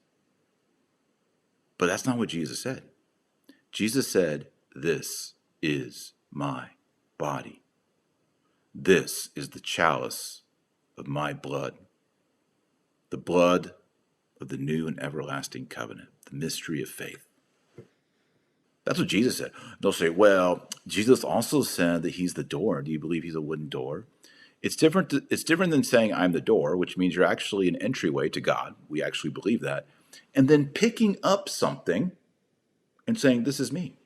But that's not what Jesus said. Jesus said, "This is my body. This is the chalice of my blood, the blood of the new and everlasting covenant, the mystery of faith." That's what Jesus said. They'll say, well, Jesus also said that he's the door. Do you believe he's a wooden door? It's different than saying I'm the door, which means you're actually an entryway to God. We actually believe that. And then picking up something and saying, this is me.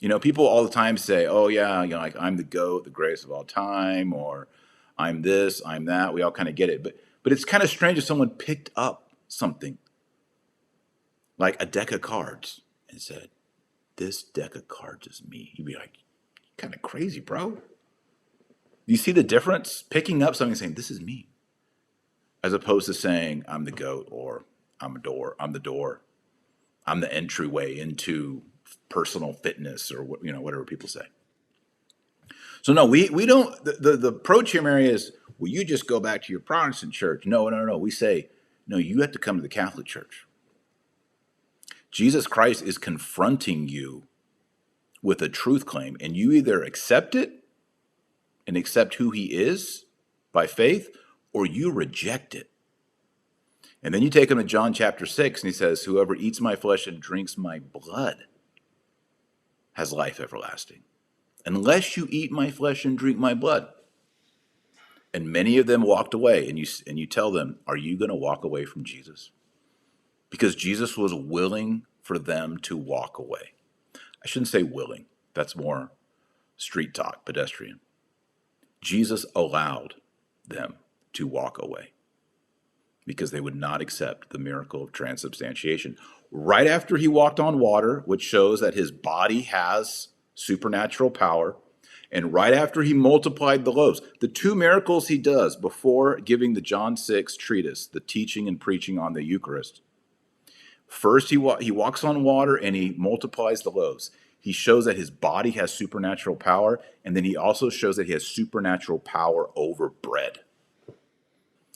You know, people all the time say, oh yeah, you know, like I'm the goat, the greatest of all time, or I'm this, I'm that. We all kind of get it. But it's kind of strange if someone picked up something like a deck of cards and said, this deck of cards is me. You'd be like, kind of crazy, bro. You see the difference? Picking up something and saying, this is me, as opposed to saying, I'm the goat, or I'm the door, I'm the entryway into personal fitness, or whatever people say. So no, we don't. The approach here, Mary, is, well, you just go back to your Protestant church. No. We say, no, you have to come to the Catholic Church. Jesus Christ is confronting you with a truth claim, and you either accept it and accept who he is by faith, or you reject it. And then you take him to John chapter 6, and he says, whoever eats my flesh and drinks my blood has life everlasting, unless you eat my flesh and drink my blood. And many of them walked away, and you tell them, are you going to walk away from Jesus? Because Jesus was willing for them to walk away. I shouldn't say willing. That's more street talk, pedestrian. Jesus allowed them to walk away because they would not accept the miracle of transubstantiation. Right after he walked on water, which shows that his body has supernatural power, and right after he multiplied the loaves, the two miracles he does before giving the John 6 treatise, the teaching and preaching on the Eucharist. First, he walks on water and he multiplies the loaves. He shows that his body has supernatural power, and then he also shows that he has supernatural power over bread.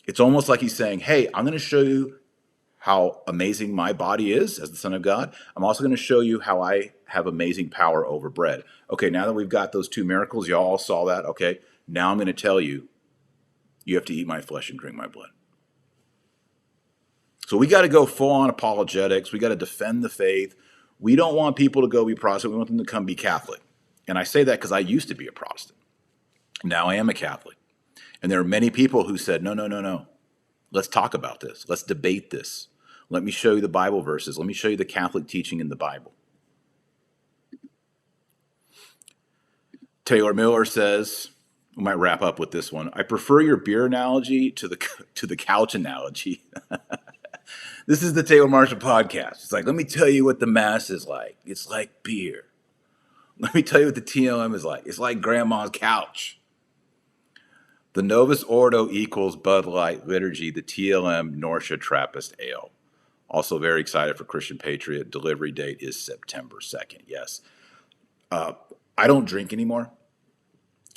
It's almost like he's saying, hey, I'm going to show you how amazing my body is as the Son of God. I'm also going to show you how I have amazing power over bread. Okay, now that we've got those two miracles, y'all all saw that. Okay, now I'm going to tell you, you have to eat my flesh and drink my blood. So we got to go full on apologetics. We got to defend the faith. We don't want people to go be Protestant. We want them to come be Catholic. And I say that because I used to be a Protestant. Now I am a Catholic. And there are many people who said, no. Let's talk about this. Let's debate this. Let me show you the Bible verses. Let me show you the Catholic teaching in the Bible. Taylor Miller says, we might wrap up with this one. I prefer your beer analogy to the couch analogy. This is the Taylor Marshall podcast. It's like, let me tell you what the Mass is like. It's like beer. Let me tell you what the TLM is like. It's like grandma's couch. The Novus Ordo equals Bud Light Liturgy, the TLM Norcia Trappist Ale. Also very excited for Christian Patriot. Delivery date is September 2nd. Yes. I don't drink anymore.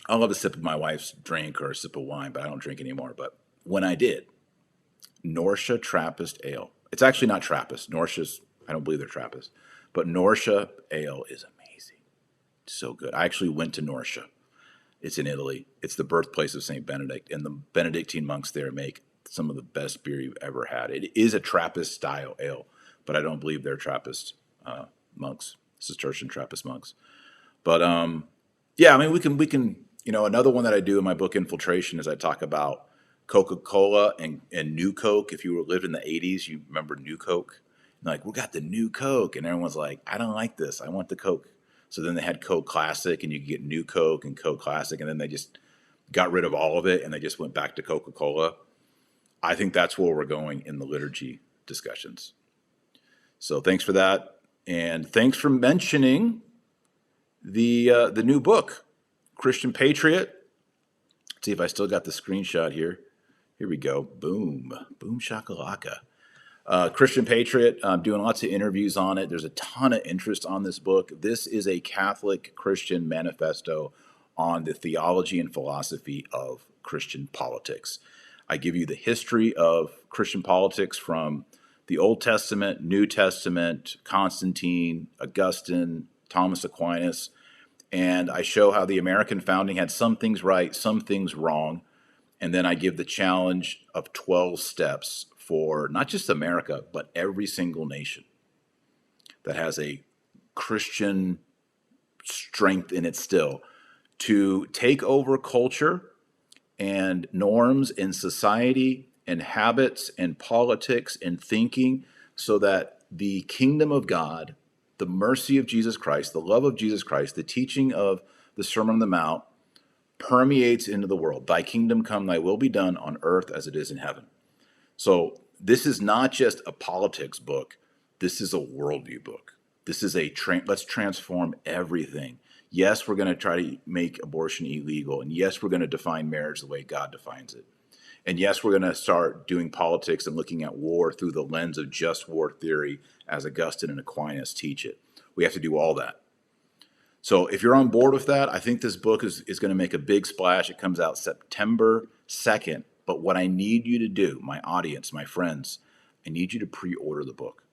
I love a sip of my wife's drink or a sip of wine, but I don't drink anymore. But when I did, Norcia Trappist Ale. It's actually not Trappist. Norcia's, I don't believe they're Trappist. But Norcia Ale is amazing. It's so good. I actually went to Norcia. It's in Italy. It's the birthplace of St. Benedict. And the Benedictine monks there make some of the best beer you've ever had. It is a Trappist-style ale, but I don't believe they're Trappist monks, Cistercian Trappist monks. But, yeah, I mean, we can, another one that I do in my book, Infiltration, is I talk about Coca-Cola and New Coke. If you lived in the 80s, you remember New Coke. And like, we got the New Coke. And everyone's like, I don't like this. I want the Coke. So then they had Coke Classic, and you could get New Coke and Coke Classic. And then they just got rid of all of it and they just went back to Coca-Cola. I think that's where we're going in the liturgy discussions. So thanks for that. And thanks for mentioning the new book, Christian Patriot. Let's see if I still got the screenshot here. Here we go. Boom. Boom shakalaka. Christian Patriot, I'm doing lots of interviews on it. There's a ton of interest on this book. This is a Catholic Christian manifesto on the theology and philosophy of Christian politics. I give you the history of Christian politics from the Old Testament, New Testament, Constantine, Augustine, Thomas Aquinas, and I show how the American founding had some things right, some things wrong, and then I give the challenge of 12 steps for not just America, but every single nation that has a Christian strength in it still, to take over culture and norms in society and habits and politics and thinking so that the kingdom of God, the mercy of Jesus Christ, the love of Jesus Christ, the teaching of the Sermon on the Mount permeates into the world. Thy kingdom come, thy will be done on earth as it is in heaven. So this is not just a politics book. This is a worldview book. This is a let's transform everything. Yes, we're going to try to make abortion illegal. And yes, we're going to define marriage the way God defines it. And yes, we're going to start doing politics and looking at war through the lens of just war theory as Augustine and Aquinas teach it. We have to do all that. So if you're on board with that, I think this book is going to make a big splash. It comes out September 2nd. But what I need you to do, my audience, my friends, I need you to pre-order the book.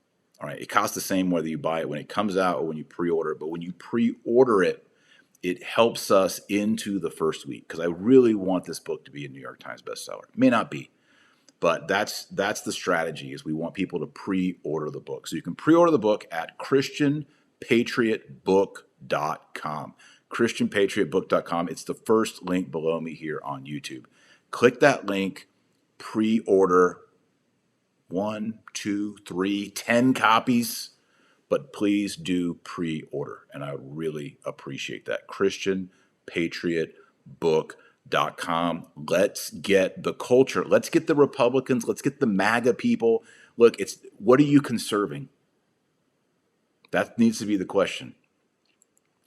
All right. It costs the same whether you buy it when it comes out or when you pre-order it. But when you pre-order it, it helps us into the first week because I really want this book to be a New York Times bestseller. It may not be, but that's the strategy is we want people to pre-order the book. So you can pre-order the book at ChristianPatriotBook.com. ChristianPatriotBook.com. It's the first link below me here on YouTube. Click that link, pre-order 1, 2, 3, 10 copies. But please do pre-order, and I would really appreciate that. ChristianPatriotBook.com. Let's get the culture. Let's get the Republicans. Let's get the MAGA people. Look, what are you conserving? That needs to be the question.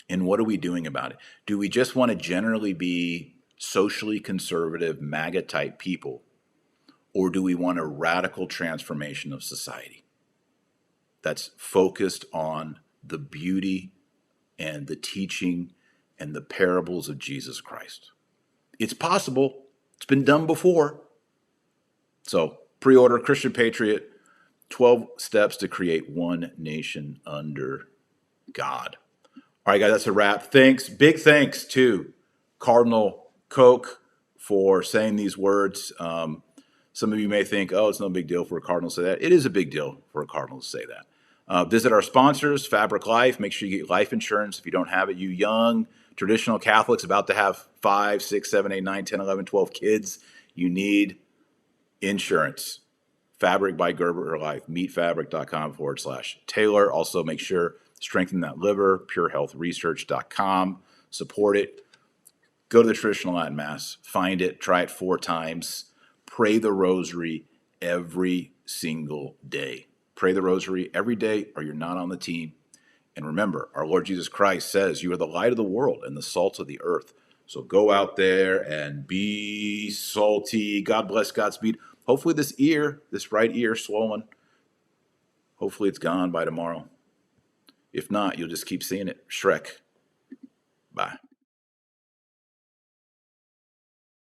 And what are we doing about it? Do we just want to generally be socially conservative, MAGA-type people, or do we want a radical transformation of society that's focused on the beauty and the teaching and the parables of Jesus Christ? It's possible. It's been done before. So pre-order Christian Patriot, 12 steps to create one nation under God. All right, guys, that's a wrap. Thanks. Big thanks to Cardinal Koch for saying these words. Some of you may think, oh, it's no big deal for a cardinal to say that. It is a big deal for a cardinal to say that. Visit our sponsors, Fabric Life. Make sure you get life insurance if you don't have it. You young, traditional Catholics about to have 5, 6, 7, 8, 9, 10, 11, 12 kids, you need insurance. Fabric by Gerber Life. Meetfabric.com/Taylor. Also, make sure strengthen that liver. PureHealthResearch.com. Support it. Go to the traditional Latin Mass. Find it. Try it 4 times. Pray the rosary every single day. Pray the rosary every day or you're not on the team. And remember, our Lord Jesus Christ says you are the light of the world and the salt of the earth. So go out there and be salty. God bless, Godspeed. Hopefully this right ear swollen, hopefully it's gone by tomorrow. If not, you'll just keep seeing it. Shrek. Bye.